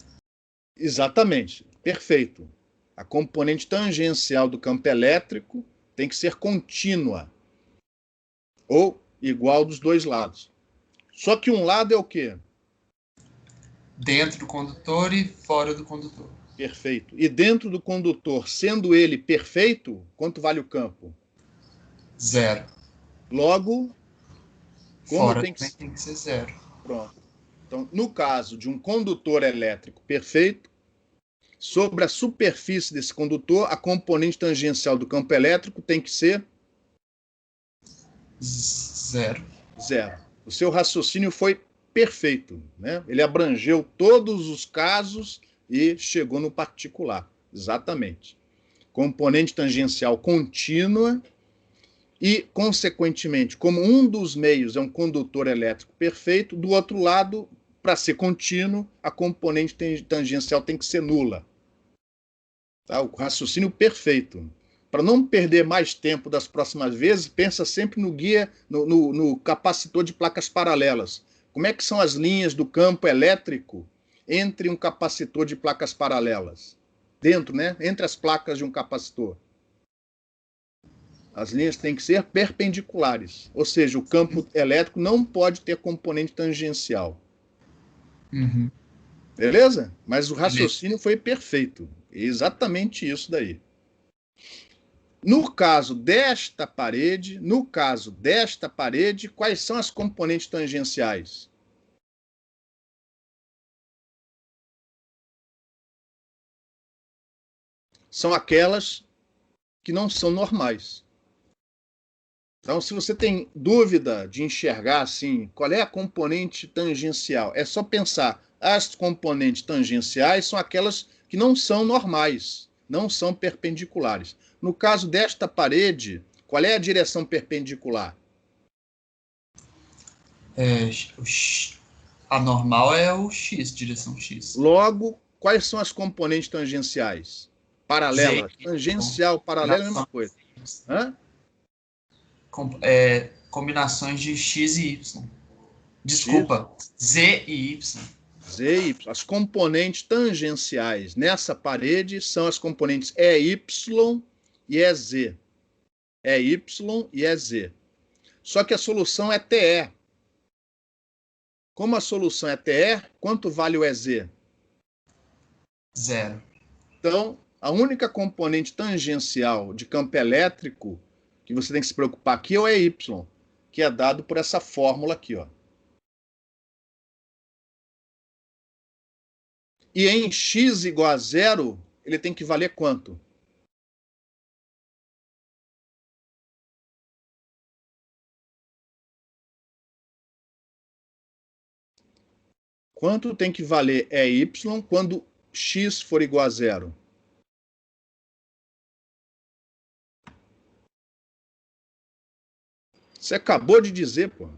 A: Exatamente, perfeito. A componente tangencial do campo elétrico tem que ser contínua ou igual dos dois lados. Só que um lado é o quê?
B: Dentro do condutor e fora do condutor.
A: Perfeito. E dentro do condutor, sendo ele perfeito, quanto vale o campo?
B: 0.
A: Logo,
B: Fora tem que ser 0.
A: Pronto. Então, no caso de um condutor elétrico perfeito, sobre a superfície desse condutor, a componente tangencial do campo elétrico tem que ser
B: 0.
A: O seu raciocínio foi perfeito, né? Ele abrangeu todos os casos e chegou no particular. Exatamente. Componente tangencial contínua e, consequentemente, como um dos meios é um condutor elétrico perfeito, do outro lado, para ser contínuo, a componente tangencial tem que ser nula. Tá? O raciocínio perfeito. Para não perder mais tempo das próximas vezes, pensa sempre no guia, no capacitor de placas paralelas. Como é que são as linhas do campo elétrico entre um capacitor de placas paralelas? Dentro, né? Entre as placas de um capacitor. As linhas têm que ser perpendiculares. Ou seja, o campo elétrico não pode ter componente tangencial.
B: Uhum.
A: Beleza? Mas o raciocínio foi perfeito. Exatamente isso daí. No caso desta parede, quais são as componentes tangenciais? São aquelas que não são normais. Então, se você tem dúvida de enxergar assim, qual é a componente tangencial, é só pensar, as componentes tangenciais são aquelas que não são normais, não são perpendiculares. No caso desta parede, qual é a direção perpendicular?
B: A normal é o X, direção X.
A: Logo, quais são as componentes tangenciais? Paralelas. Tangencial, paralela é a mesma coisa. Hã?
B: Combinações de X e Y. Desculpa, Z e Y.
A: Z e Y. As componentes tangenciais nessa parede são as componentes EY e EZ. EY e EZ. Só que a solução é TE. Como a solução é TE, quanto vale o EZ?
B: 0.
A: Então, a única componente tangencial de campo elétrico que você tem que se preocupar aqui é o EY, que é dado por essa fórmula aqui, ó. E em x igual a 0, ele tem que valer quanto? Quanto tem que valer EY quando x for igual a 0? Você acabou de dizer, pô.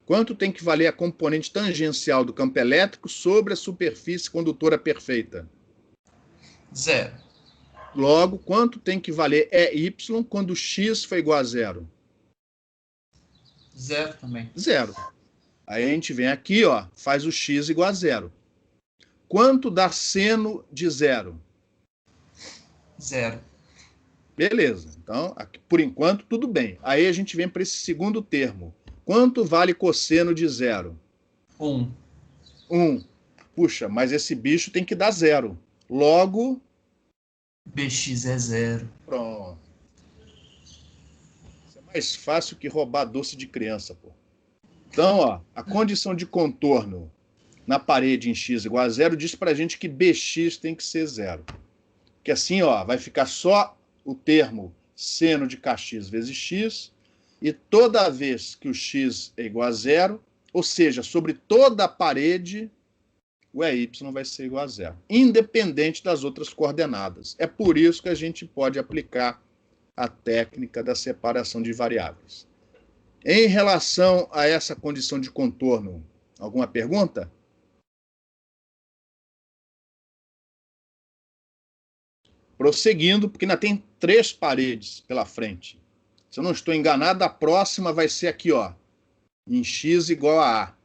A: Quanto tem que valer a componente tangencial do campo elétrico sobre a superfície condutora perfeita?
B: 0.
A: Logo, quanto tem que valer EY quando x for igual a 0?
B: 0 também.
A: 0. Aí a gente vem aqui, ó, faz o x igual a 0. Quanto dá seno de 0?
B: 0.
A: Beleza. Então, aqui, por enquanto, tudo bem. Aí a gente vem para esse segundo termo. Quanto vale cosseno de 0?
B: 1.
A: 1. Puxa, mas esse bicho tem que dar 0. Logo,
B: Bx é 0.
A: pronto. Isso é mais fácil que roubar doce de criança, pô. Então, ó, a condição de contorno na parede em x igual a 0 diz pra gente que Bx tem que ser 0. Que assim, ó, vai ficar só o termo seno de kx vezes x, e toda vez que o x é igual a 0, ou seja, sobre toda a parede, o EY vai ser igual a 0, independente das outras coordenadas. É por isso que a gente pode aplicar a técnica da separação de variáveis. Em relação a essa condição de contorno, alguma pergunta? Prosseguindo, porque ainda tem 3 paredes pela frente. Se eu não estou enganado, a próxima vai ser aqui, ó, em x igual a A.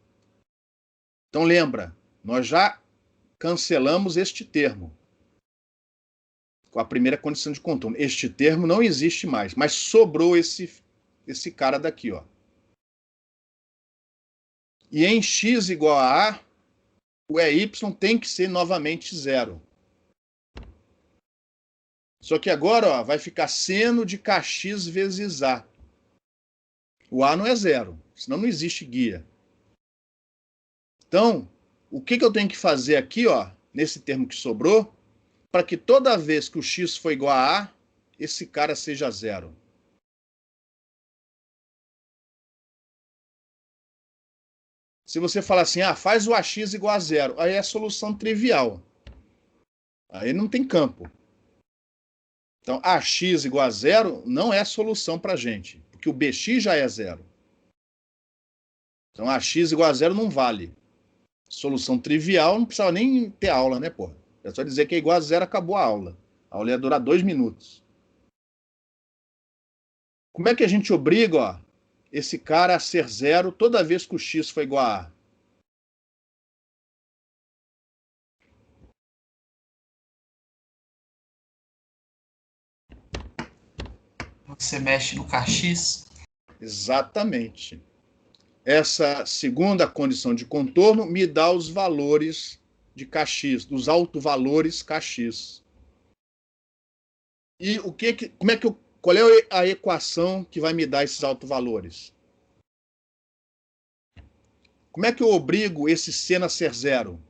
A: Então lembra, nós já cancelamos este termo com a primeira condição de contorno. Este termo não existe mais, mas sobrou esse cara daqui, ó. E em x igual a A, o EY tem que ser novamente 0. Só que agora, ó, vai ficar seno de kx vezes A. O A não é 0, senão não existe guia. Então, o que eu tenho que fazer aqui, ó, nesse termo que sobrou, para que toda vez que o x for igual a A, esse cara seja 0? Se você falar assim, ah, faz o AX igual a 0, aí é solução trivial. Aí não tem campo. Então, AX igual a 0 não é solução para a gente, porque o BX já é 0. Então, AX igual a 0 não vale. Solução trivial, não precisava nem ter aula, né, porra? É só dizer que é igual a 0, acabou a aula. A aula ia durar 2 minutos. Como é que a gente obriga, ó, esse cara a ser 0 toda vez que o x for igual a A?
B: Você mexe no kx.
A: Exatamente. Essa segunda condição de contorno me dá os valores de kx, dos autovalores kx. E qual é a equação que vai me dar esses autovalores? Como é que eu obrigo esse seno a ser 0?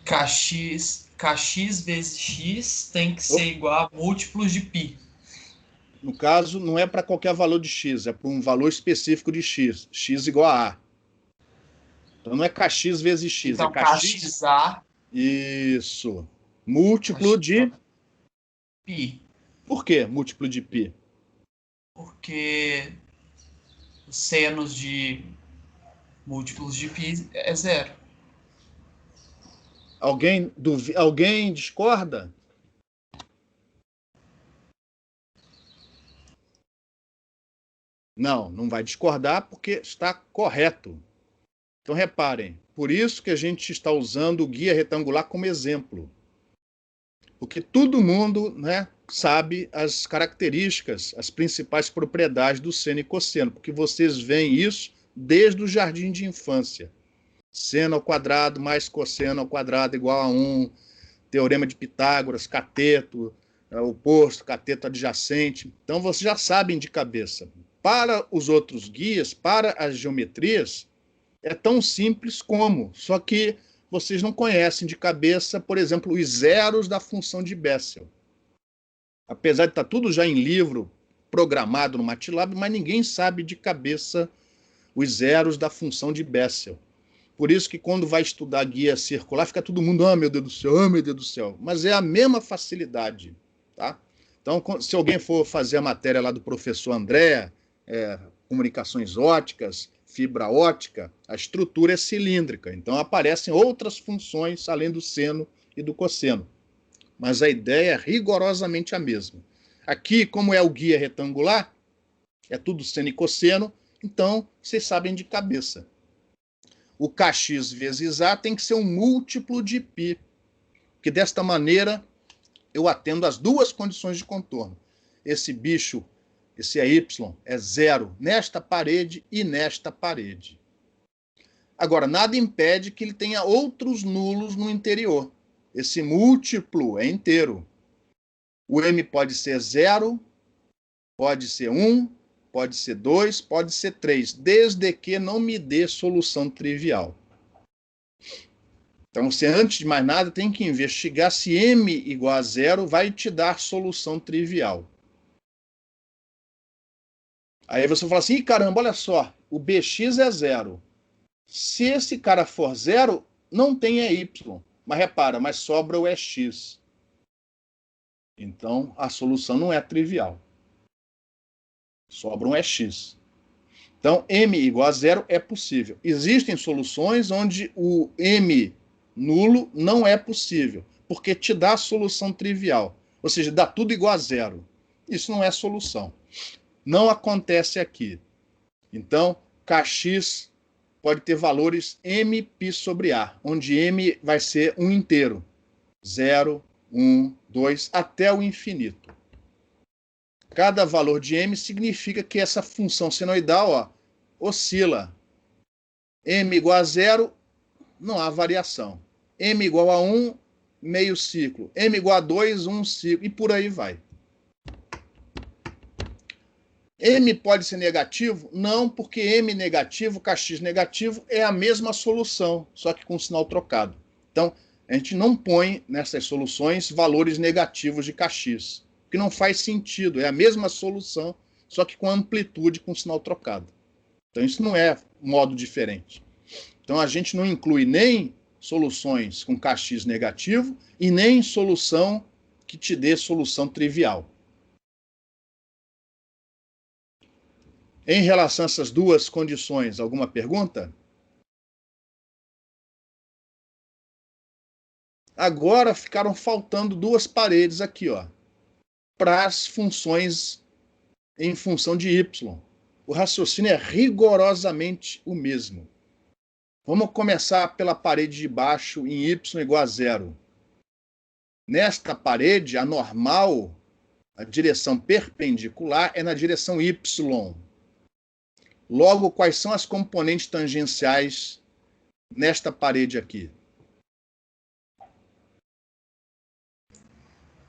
B: Kx vezes x tem que ser igual a múltiplos de π.
A: No caso, não é para qualquer valor de x, é para um valor específico de x. X igual a A. Então não é kx vezes x,
B: Então,
A: é kx.
B: kxa.
A: Isso. Múltiplo de
B: π.
A: Por que múltiplo de π?
B: Porque os senos de múltiplos de π é 0.
A: Alguém discorda? Não, não vai discordar porque está correto. Então reparem, por isso que a gente está usando o guia retangular como exemplo. Porque todo mundo, né, sabe as características, as principais propriedades do seno e cosseno, porque vocês veem isso desde o jardim de infância. Seno ao quadrado mais cosseno ao quadrado igual a 1, teorema de Pitágoras, cateto, oposto, cateto adjacente. Então, vocês já sabem de cabeça. Para os outros guias, para as geometrias, é tão simples como, só que vocês não conhecem de cabeça, por exemplo, os zeros da função de Bessel. Apesar de estar tudo já em livro, programado no MATLAB, mas ninguém sabe de cabeça os zeros da função de Bessel. Por isso que quando vai estudar guia circular, fica todo mundo, ah, meu Deus do céu, ah, meu Deus do céu. Mas é a mesma facilidade, tá? Então, se alguém for fazer a matéria lá do professor André, comunicações óticas, fibra ótica, a estrutura é cilíndrica. Então, aparecem outras funções além do seno e do cosseno. Mas a ideia é rigorosamente a mesma. Aqui, como é o guia retangular, é tudo seno e cosseno, então vocês sabem de cabeça. O kx vezes A tem que ser um múltiplo de π, porque desta maneira eu atendo as duas condições de contorno. Esse bicho, esse AY, é zero nesta parede e nesta parede. Agora, nada impede que ele tenha outros nulos no interior. Esse múltiplo é inteiro. O M pode ser 0, pode ser 1, pode ser 2, pode ser 3, desde que não me dê solução trivial. Então, você, antes de mais nada, tem que investigar se M igual a 0 vai te dar solução trivial. Aí você fala assim, caramba, olha só, o BX é 0. Se esse cara for 0, não tem Y. Mas repara, mas sobra o EX. Então, a solução não é trivial. Sobra um EX. Então, M igual a 0 é possível. Existem soluções onde o M nulo não é possível, porque te dá a solução trivial. Ou seja, dá tudo igual a 0. Isso não é solução. Não acontece aqui. Então, Kx pode ter valores mπ sobre A, onde M vai ser um inteiro. 0, 1, 2, até o infinito. Cada valor de M significa que essa função senoidal oscila. M igual a 0, não há variação. M igual a 1, meio ciclo. M igual a 2, um ciclo. E por aí vai. M pode ser negativo? Não, porque M negativo, Kx negativo, é a mesma solução, só que com sinal trocado. Então, a gente não põe nessas soluções valores negativos de Kx, que não faz sentido, é a mesma solução, só que com amplitude com sinal trocado. Então, isso não é modo diferente. Então, a gente não inclui nem soluções com Kx negativo e nem solução que te dê solução trivial. Em relação a essas duas condições, alguma pergunta? Agora ficaram faltando duas paredes aqui, para as funções em função de y. O raciocínio é rigorosamente o mesmo. Vamos começar pela parede de baixo em y igual a 0. Nesta parede, a normal, a direção perpendicular, é na direção y. Logo, quais são as componentes tangenciais nesta parede aqui?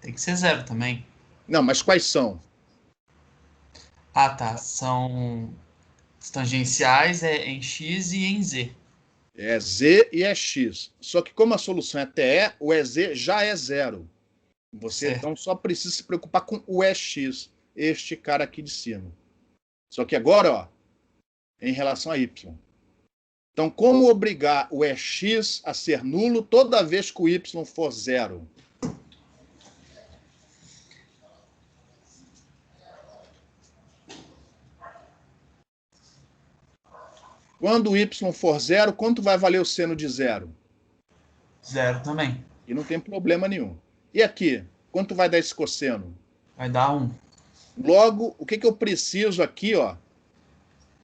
B: Tem que ser 0 também.
A: Não, mas quais são?
B: Ah, tá. São os tangenciais em x e em z.
A: É Z e é X. Só que como a solução é TE, o EZ já é 0. Você
B: Certo.
A: então só precisa se preocupar com o EX, este cara aqui de cima. Só que agora, em relação a Y. Então, como obrigar o EX a ser nulo toda vez que o Y for 0? Quando o Y for 0, quanto vai valer o seno de 0?
B: 0 também.
A: E não tem problema nenhum. E aqui, quanto vai dar esse cosseno?
B: Vai dar 1.
A: Logo, o que eu preciso aqui, O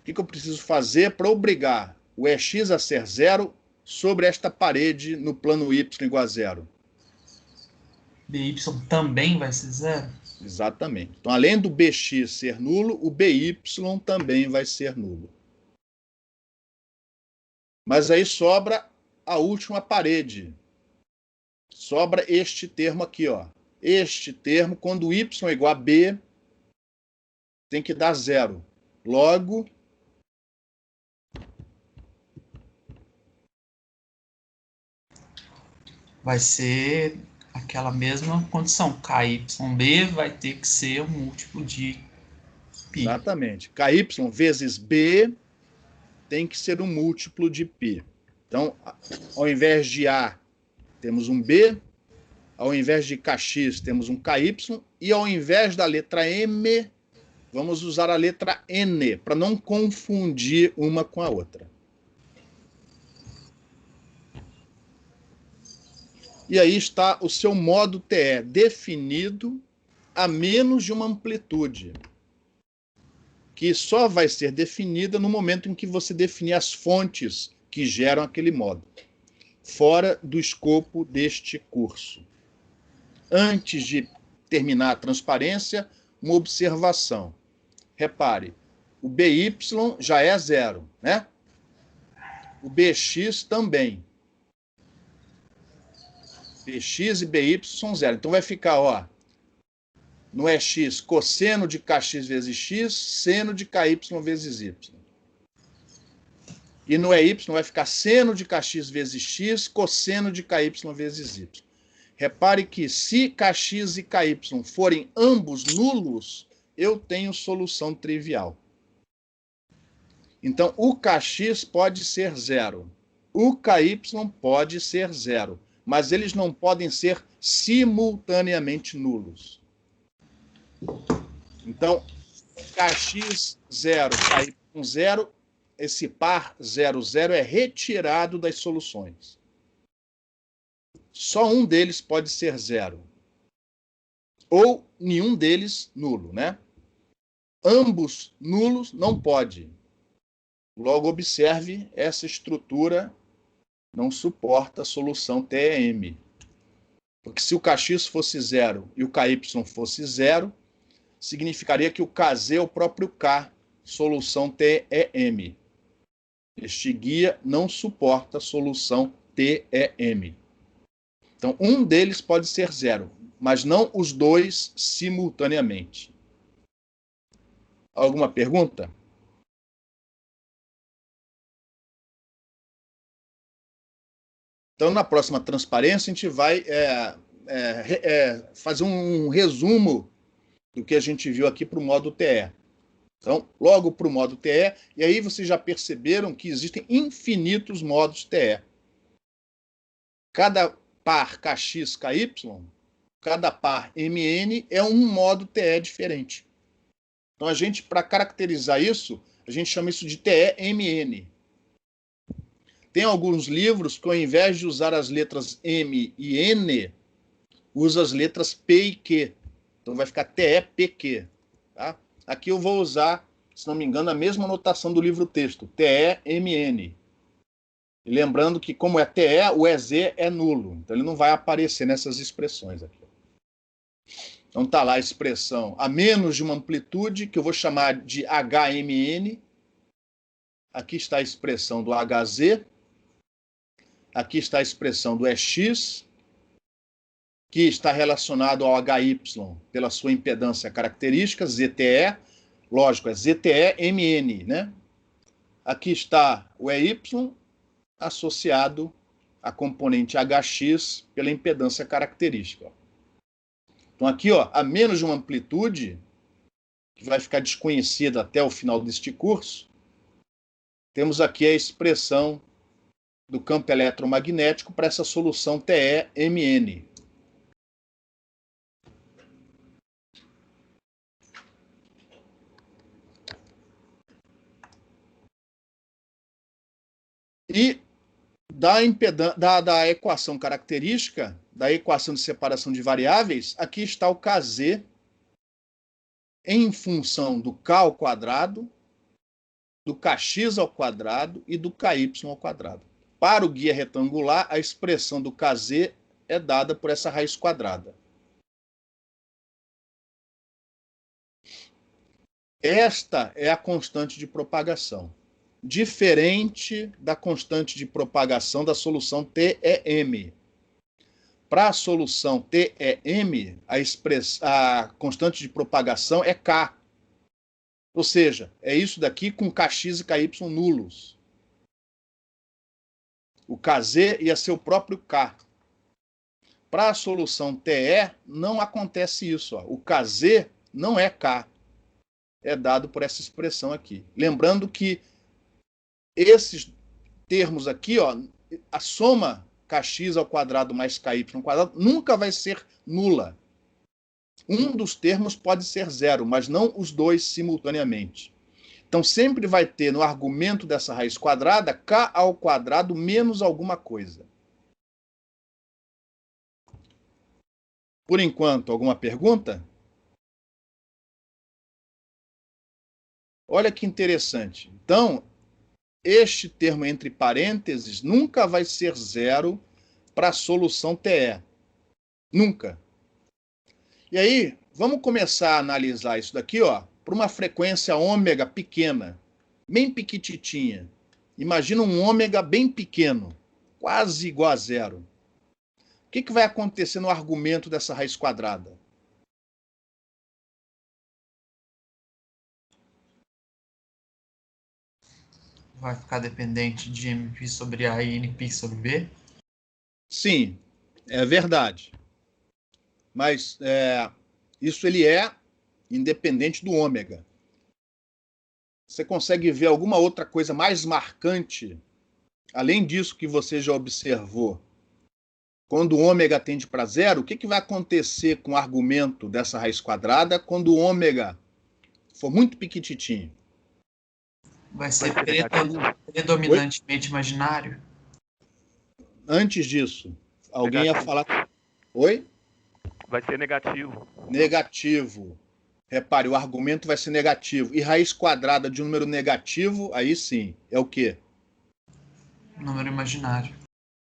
A: que eu preciso fazer para obrigar o EX a ser 0 sobre esta parede no plano Y igual a 0?
B: BY também vai ser zero?
A: Exatamente. Então, além do BX ser nulo, o BY também vai ser nulo. Mas aí sobra a última parede. Sobra este termo aqui, ó. Este termo, quando y é igual a b, tem que dar zero. Logo,
B: vai ser aquela mesma condição. KYB vai ter que ser um múltiplo de π.
A: exatamente. KY vezes b tem que ser um múltiplo de π. Então, ao invés de A, temos um B, ao invés de KX, temos um KY, e ao invés da letra M, vamos usar a letra N, para não confundir uma com a outra. E aí está o seu modo TE definido a menos de uma amplitude, que só vai ser definida no momento em que você definir as fontes que geram aquele modo, fora do escopo deste curso. Antes de terminar a transparência, uma observação. Repare, o BY já é zero, né? O BX também. BX e BY são zero. Então vai ficar, ó, no EX, cosseno de KX vezes X, seno de KY vezes Y. E no EY vai ficar seno de KX vezes X, cosseno de KY vezes Y. Repare que se KX e KY forem ambos nulos, eu tenho solução trivial. Então, o KX pode ser zero. O KY pode ser zero. Mas eles não podem ser simultaneamente nulos. Então, KX 0, KY 0, esse par 0, 0 é retirado das soluções. Só um deles pode ser zero. Ou nenhum deles nulo, né? Ambos nulos não pode. Logo, observe, essa estrutura não suporta a solução TEM. Porque se o KX fosse zero e o KY fosse zero, significaria que o KZ é o próprio K, solução TEM. Este guia não suporta a solução TEM. Então, um deles pode ser zero, mas não os dois simultaneamente. Alguma pergunta? Então, na próxima transparência, a gente vai fazer um resumo do que a gente viu aqui para o modo TE. Então, logo para o modo TE, e aí vocês já perceberam que existem infinitos modos TE. Cada par KX, KY, cada par MN é um modo TE diferente. Então, a gente, para caracterizar isso, a gente chama isso de TE-MN. Tem alguns livros que, ao invés de usar as letras M e N, usa as letras P e Q. Então, vai ficar TE-PQ. Tá? Aqui eu vou usar, se não me engano, a mesma notação do livro-texto, TE-MN. E lembrando que, como é TE, o EZ é nulo. Então, ele não vai aparecer nessas expressões aqui. Então, está lá a expressão a menos de uma amplitude, que eu vou chamar de HMN. Aqui está a expressão do HZ. Aqui está a expressão do EX, que está relacionado ao HY pela sua impedância característica, ZTE. Lógico, é ZTE-MN, né? Aqui está o EY associado à componente HX pela impedância característica. Então, aqui, ó, a menos de uma amplitude, que vai ficar desconhecida até o final deste curso, temos aqui a expressão do campo eletromagnético para essa solução TE-MN. E da equação característica, da equação de separação de variáveis, aqui está o KZ em função do K ao quadrado, do KX ao quadrado e do KY ao quadrado. Para o guia retangular, a expressão do KZ é dada por essa raiz quadrada. Esta é a constante de propagação, diferente da constante de propagação da solução TEM. Para a solução TEM, a constante de propagação é K. Ou seja, é isso daqui com Kx e Ky nulos. O Kz ia ser o próprio K. Para a solução TE, não acontece isso. Ó. O Kz não é K. É dado por essa expressão aqui. Lembrando que esses termos aqui, ó, a soma kx ao quadrado mais ky ao quadrado nunca vai ser nula. Um dos termos pode ser zero, mas não os dois simultaneamente. Então sempre vai ter no argumento dessa raiz quadrada k ao quadrado menos alguma coisa. Por enquanto, alguma pergunta? Olha que interessante. Então, este termo entre parênteses nunca vai ser zero para a solução TE. Nunca. E aí, vamos começar a analisar isso daqui, ó, para uma frequência ômega pequena, bem pequititinha. Imagina um ômega bem pequeno, quase igual a zero. O que vai acontecer no argumento dessa raiz quadrada?
B: Vai ficar dependente de mπ sobre A e nπ sobre B?
A: Sim, é verdade. Mas isso ele é independente do ômega. Você consegue ver alguma outra coisa mais marcante, além disso que você já observou? Quando o ômega tende para zero, o que vai acontecer com o argumento dessa raiz quadrada quando o ômega for muito pequititinho?
B: Vai ser predominantemente imaginário?
A: Antes disso, alguém ia falar... Oi?
D: Vai ser negativo.
A: Negativo. Repare, o argumento vai ser negativo. E raiz quadrada de um número negativo, aí sim, é o quê?
B: Número imaginário.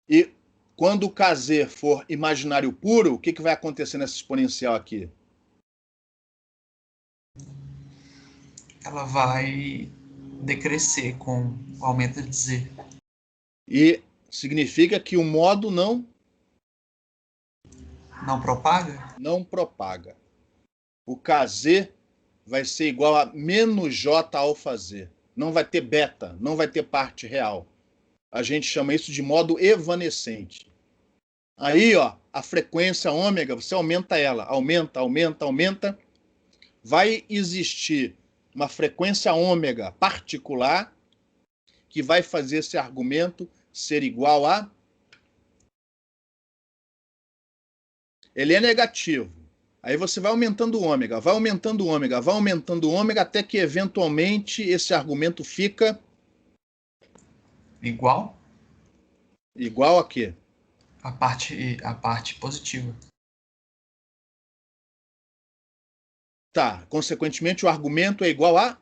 A: E quando o Kz for imaginário puro, o que vai acontecer nessa exponencial aqui?
B: Ela vai decrescer com o aumento de Z.
A: E significa que o modo não
B: propaga?
A: Não propaga. O Kz vai ser igual a menos J alfa Z. Não vai ter beta, não vai ter parte real. A gente chama isso de modo evanescente. Aí, ó, a frequência ômega, você aumenta ela, aumenta. Vai existir uma frequência ômega particular que vai fazer esse argumento ser igual a... Ele é negativo. Aí você vai aumentando o ômega, até que eventualmente esse argumento fica...
B: Igual?
A: Igual a quê?
B: A parte positiva.
A: Tá, consequentemente o argumento é igual a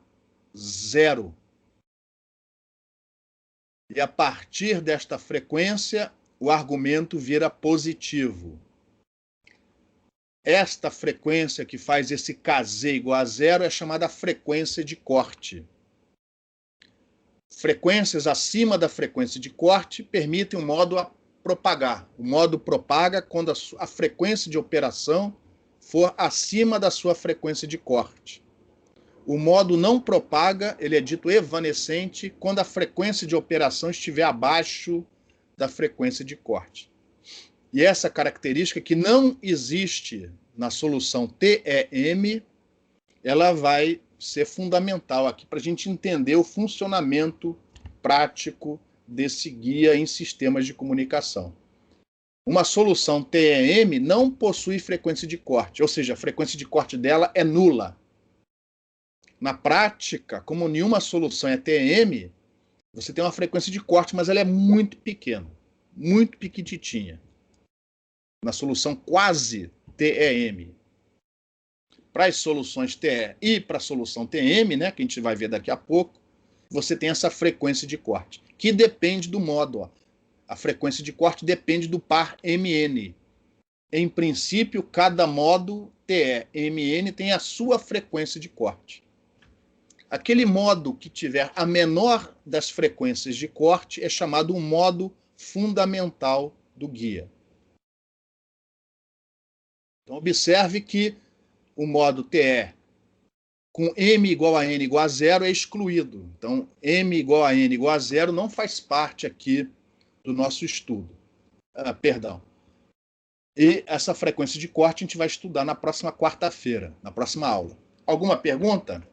A: zero. E a partir desta frequência, o argumento vira positivo. Esta frequência que faz esse Kz igual a zero é chamada frequência de corte. Frequências acima da frequência de corte permitem o modo a propagar. O modo propaga quando a frequência de operação for acima da sua frequência de corte. O modo não propaga, ele é dito evanescente, quando a frequência de operação estiver abaixo da frequência de corte. E essa característica que não existe na solução TEM, ela vai ser fundamental aqui para a gente entender o funcionamento prático desse guia em sistemas de comunicação. Uma solução TEM não possui frequência de corte, ou seja, a frequência de corte dela é nula. Na prática, como nenhuma solução é TEM, você tem uma frequência de corte, mas ela é muito pequena, muito pequititinha. Na solução quase TEM. Para as soluções TE e para a solução TM, né, que a gente vai ver daqui a pouco, você tem essa frequência de corte, que depende do modo. Ó. A frequência de corte depende do par MN. Em princípio, cada modo TE, MN tem a sua frequência de corte. Aquele modo que tiver a menor das frequências de corte é chamado um modo fundamental do guia. Então, observe que o modo TE com M igual a N igual a zero é excluído. Então, M igual a N igual a zero não faz parte aqui do nosso estudo. Perdão. E essa frequência de corte a gente vai estudar na próxima quarta-feira, na próxima aula. Alguma pergunta?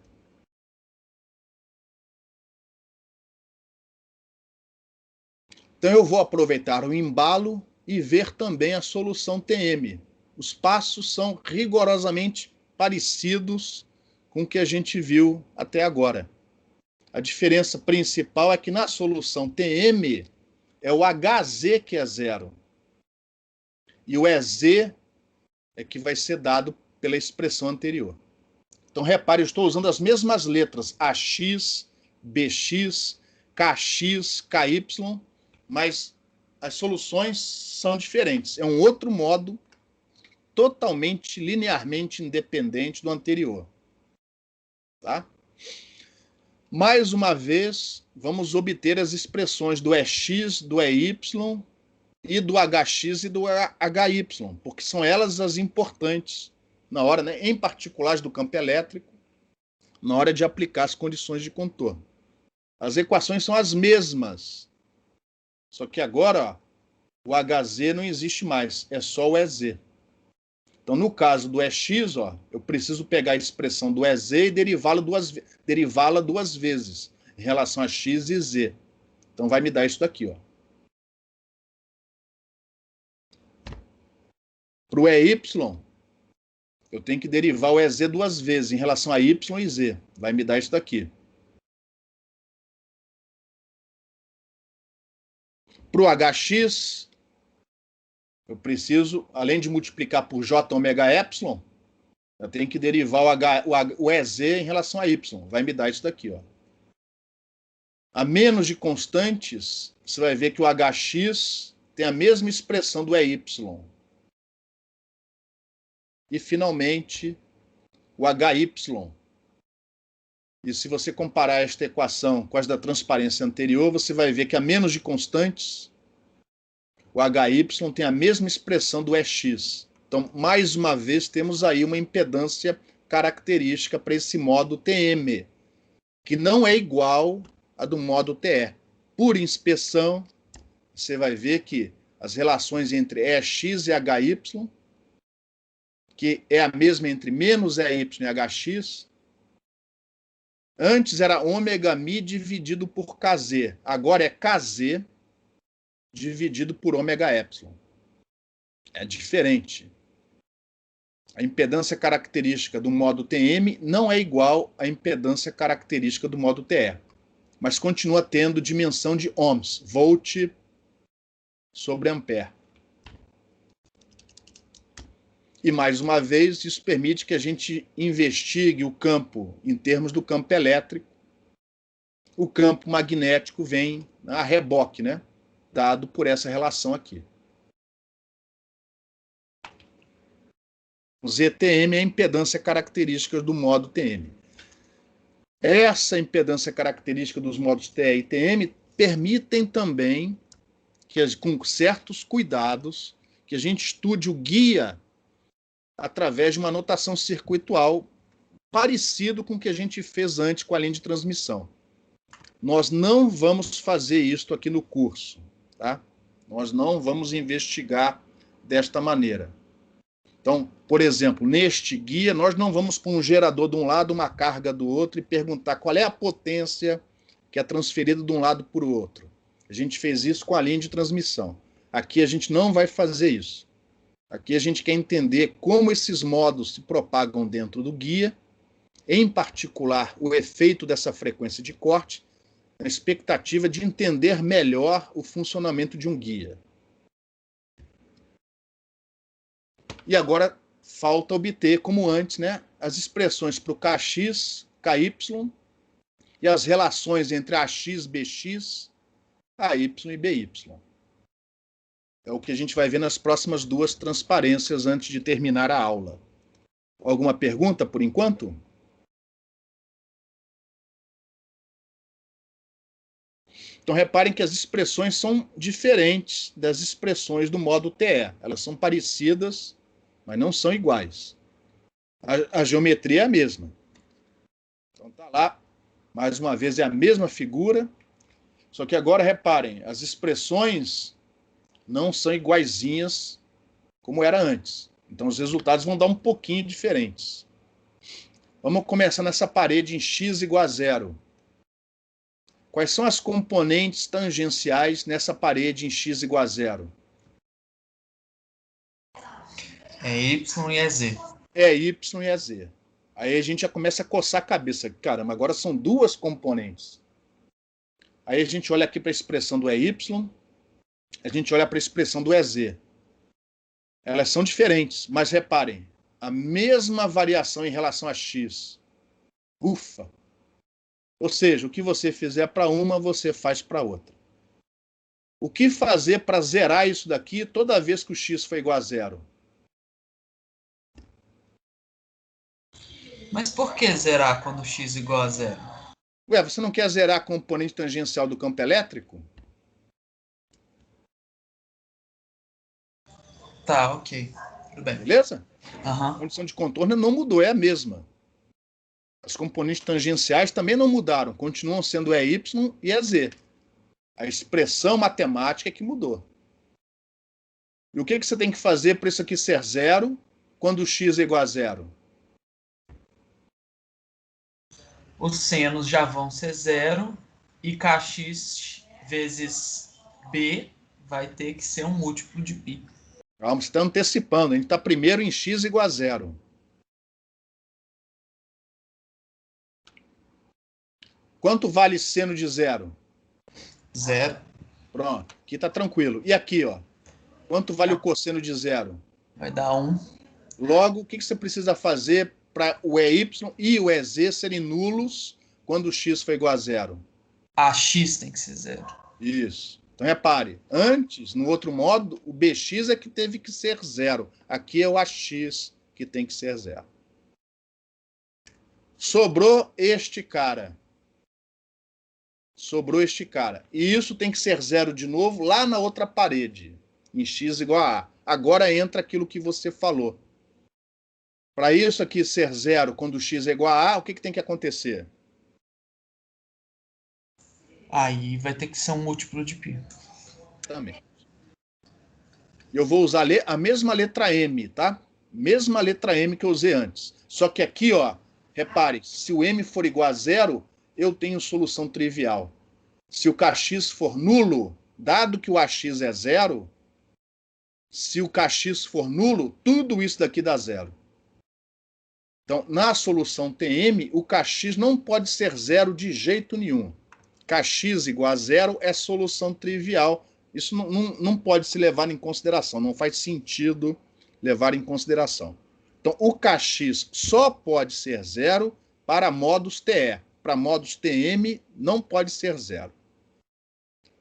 A: Então, eu vou aproveitar o embalo e ver também a solução TM. Os passos são rigorosamente parecidos com o que a gente viu até agora. A diferença principal é que na solução TM é o HZ que é zero. E o EZ é que vai ser dado pela expressão anterior. Então, repare, eu estou usando as mesmas letras AX, BX, KX, KY, mas as soluções são diferentes. É um outro modo totalmente linearmente independente do anterior. Tá? Mais uma vez, vamos obter as expressões do EX, do EY e do HX e do HY, porque são elas as importantes na hora, né, em particular do campo elétrico, na hora de aplicar as condições de contorno. As equações são as mesmas, só que agora o HZ não existe mais, é só o EZ. Então, no caso do EX, eu preciso pegar a expressão do EZ e derivá-la duas vezes em relação a X e Z. Então, vai me dar isso daqui. Para o EY, eu tenho que derivar o EZ duas vezes em relação a Y e Z. Vai me dar isso daqui. Para o HX, eu preciso, além de multiplicar por J ômega epsilon, eu tenho que derivar o EZ em relação a Y. Vai me dar isso daqui. A menos de constantes, você vai ver que o HX tem a mesma expressão do EY. E, finalmente, o HY. E se você comparar esta equação com as da transparência anterior, você vai ver que a menos de constantes, o HY tem a mesma expressão do EX. Então, mais uma vez, temos aí uma impedância característica para esse modo TM, que não é igual a do modo TE. Por inspeção, você vai ver que as relações entre EX e HY, que é a mesma entre menos EY e HX, antes era ômega mi dividido por KZ, agora é KZ dividido por ômega epsilon. É diferente. A impedância característica do modo TM não é igual à impedância característica do modo TE, mas continua tendo dimensão de ohms, volt sobre ampere. E, mais uma vez, isso permite que a gente investigue o campo em termos do campo elétrico. O campo magnético vem a reboque, né? Dado por essa relação aqui. O ZTM é a impedância característica do modo TM. Essa impedância característica dos modos TE e TM permitem também que, com certos cuidados, que a gente estude o guia através de uma notação circuitual parecido com o que a gente fez antes com a linha de transmissão. Nós não vamos fazer isso aqui no curso, tá? Nós não vamos investigar desta maneira. Então, por exemplo, neste guia, nós não vamos pôr um gerador de um lado, uma carga do outro e perguntar qual é a potência que é transferida de um lado para o outro. A gente fez isso com a linha de transmissão. Aqui a gente não vai fazer isso. Aqui a gente quer entender como esses modos se propagam dentro do guia, em particular o efeito dessa frequência de corte, na expectativa de entender melhor o funcionamento de um guia. E agora falta obter, como antes, né, as expressões para o KX, KY e as relações entre AX, BX, AY e BY. É o que a gente vai ver nas próximas duas transparências antes de terminar a aula. Alguma pergunta por enquanto? Então, reparem que as expressões são diferentes das expressões do modo TE. Elas são parecidas, mas não são iguais. A geometria é a mesma. Então, está lá, mais uma vez, é a mesma figura, só que agora, reparem, as expressões não são iguaizinhas como era antes. Então, os resultados vão dar um pouquinho diferentes. Vamos começar nessa parede em x igual a 0. Quais são as componentes tangenciais nessa parede em x igual a 0?
B: É y e é z.
A: É y e é z. Aí a gente já começa a coçar a cabeça. Caramba, agora são duas componentes. Aí a gente olha aqui para a expressão do EY, a gente olha para a expressão do EZ. Elas são diferentes, mas reparem, a mesma variação em relação a x. Ufa! Ou seja, o que você fizer para uma, você faz para outra. O que fazer para zerar isso daqui toda vez que o x for igual a 0?
B: Mas por que zerar quando x é igual a 0?
A: Ué, você não quer zerar a componente tangencial do campo elétrico?
B: Tá, ok. Tudo bem.
A: Beleza?
B: Uhum.
A: A condição de contorno não mudou, é a mesma. As componentes tangenciais também não mudaram, continuam sendo EY e EZ. A expressão matemática é que mudou. E o que você tem que fazer para isso aqui ser 0 quando x é igual a 0?
B: Os senos já vão ser 0 e kx vezes b vai ter que ser um múltiplo de π.
A: Calma, você está antecipando. A gente está primeiro em x igual a 0. Quanto vale seno de 0?
B: 0.
A: Pronto, aqui está tranquilo. E aqui, ó? Quanto vale o cosseno de 0?
B: Vai dar 1.
A: Logo, o que você precisa fazer para o EY e o EZ serem nulos quando o x for igual a 0?
B: A x tem que ser 0.
A: Isso. Então, repare, antes, no outro modo, o BX é que teve que ser 0. Aqui é o AX que tem que ser 0. Sobrou este cara. Sobrou este cara. E isso tem que ser 0 de novo lá na outra parede, em x igual a A. Agora entra aquilo que você falou. Para isso aqui ser 0 quando x é igual a A, o que tem que acontecer?
B: Aí vai ter que ser um múltiplo de π.
A: Também. Eu vou usar a mesma letra M, tá? Mesma letra M que eu usei antes. Só que aqui, ó, repare, se o M for igual a 0, eu tenho solução trivial. Se o Kx for nulo, dado que o Ax é 0, se o Kx for nulo, tudo isso daqui dá 0. Então, na solução TM, o Kx não pode ser 0 de jeito nenhum. Kx igual a 0 é solução trivial. Isso não pode se levar em consideração, não faz sentido levar em consideração. Então, o Kx só pode ser 0 para modos TE. Para modos TM, não pode ser 0.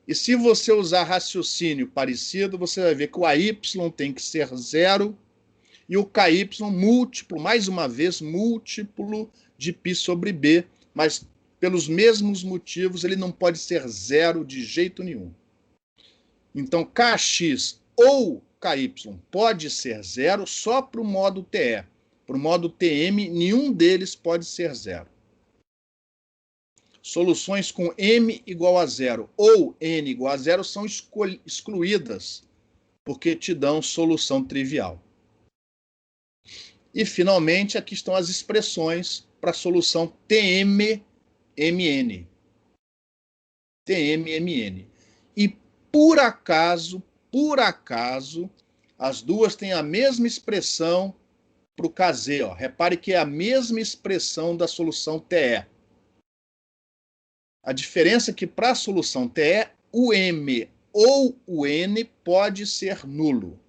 A: E se você usar raciocínio parecido, você vai ver que o AY tem que ser 0 e o KY múltiplo, mais uma vez, múltiplo de π sobre B, mas pelos mesmos motivos ele não pode ser 0 de jeito nenhum. Então, Kx ou Ky pode ser 0 só para o modo TE. Para o modo TM, nenhum deles pode ser 0. Soluções com m igual a 0 ou n igual a 0 são excluídas, porque te dão solução trivial. E, finalmente, aqui estão as expressões para a solução TM-MN. TM-MN. E, por acaso, as duas têm a mesma expressão para o KZ. Ó. Repare que é a mesma expressão da solução TE. A diferença é que, para a solução TE, o M ou o N pode ser nulo.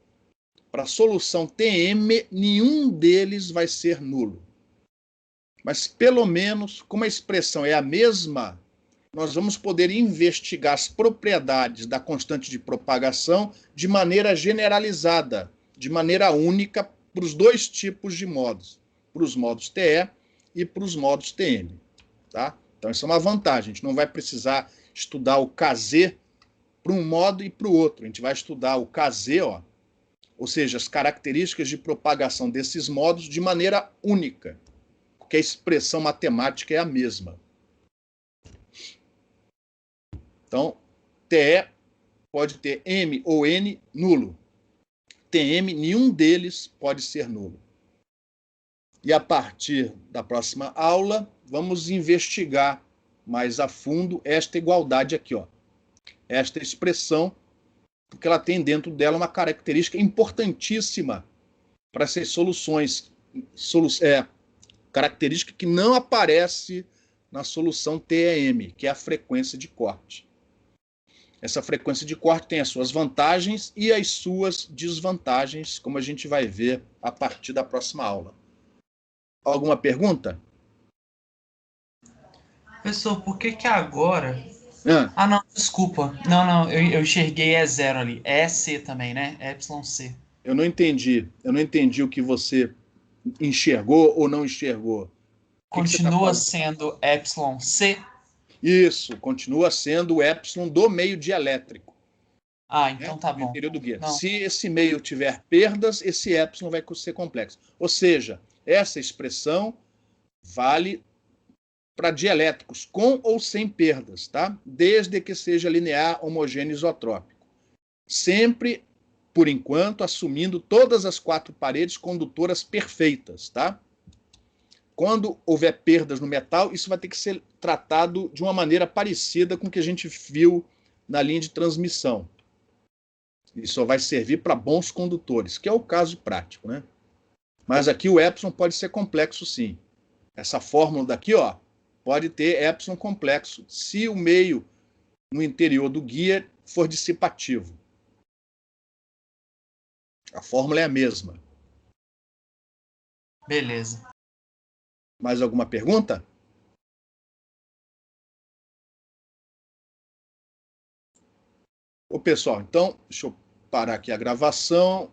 A: Para a solução TM, nenhum deles vai ser nulo. Mas, pelo menos, como a expressão é a mesma, nós vamos poder investigar as propriedades da constante de propagação de maneira generalizada, de maneira única, para os dois tipos de modos, para os modos TE e para os modos TM. Tá? Então, isso é uma vantagem. A gente não vai precisar estudar o Kz para um modo e para o outro. A gente vai estudar o Kz, ó, ou seja, as características de propagação desses modos de maneira única, porque a expressão matemática é a mesma. Então, TE pode ter M ou N nulo. TM, nenhum deles pode ser nulo. E a partir da próxima aula, vamos investigar mais a fundo esta igualdade aqui, ó. Esta expressão, porque ela tem dentro dela uma característica importantíssima para essas soluções. Característica que não aparece na solução TEM, que é a frequência de corte. Essa frequência de corte tem as suas vantagens e as suas desvantagens, como a gente vai ver a partir da próxima aula. Alguma pergunta?
B: Professor, por que agora...
A: Ah,
B: Ah, não, desculpa. Não, eu enxerguei E0 ali. É C também, né? É YC.
A: eu não entendi o que você enxergou ou não enxergou. O que você tá
B: Continua
A: falando?
B: sendo YC?
A: Isso, continua sendo o epsilon do meio dielétrico,
B: Ah,
A: né?
B: então tá
A: No
B: bom.
A: interior do guia.
B: Não.
A: Se esse meio tiver perdas, esse epsilon vai ser complexo. Ou seja, essa expressão vale para dielétricos com ou sem perdas, tá? Desde que seja linear, homogêneo, isotrópico. Sempre, por enquanto, assumindo todas as 4 paredes condutoras perfeitas, tá? Quando houver perdas no metal, isso vai ter que ser tratado de uma maneira parecida com o que a gente viu na linha de transmissão. Isso só vai servir para bons condutores, que é o caso prático, né? Mas aqui o epsilon pode ser complexo, sim. Essa fórmula daqui, ó, pode ter epsilon complexo se o meio no interior do guia for dissipativo. A fórmula é a mesma.
B: Beleza.
A: Mais alguma pergunta? Ô, pessoal, então, deixa eu parar aqui a gravação.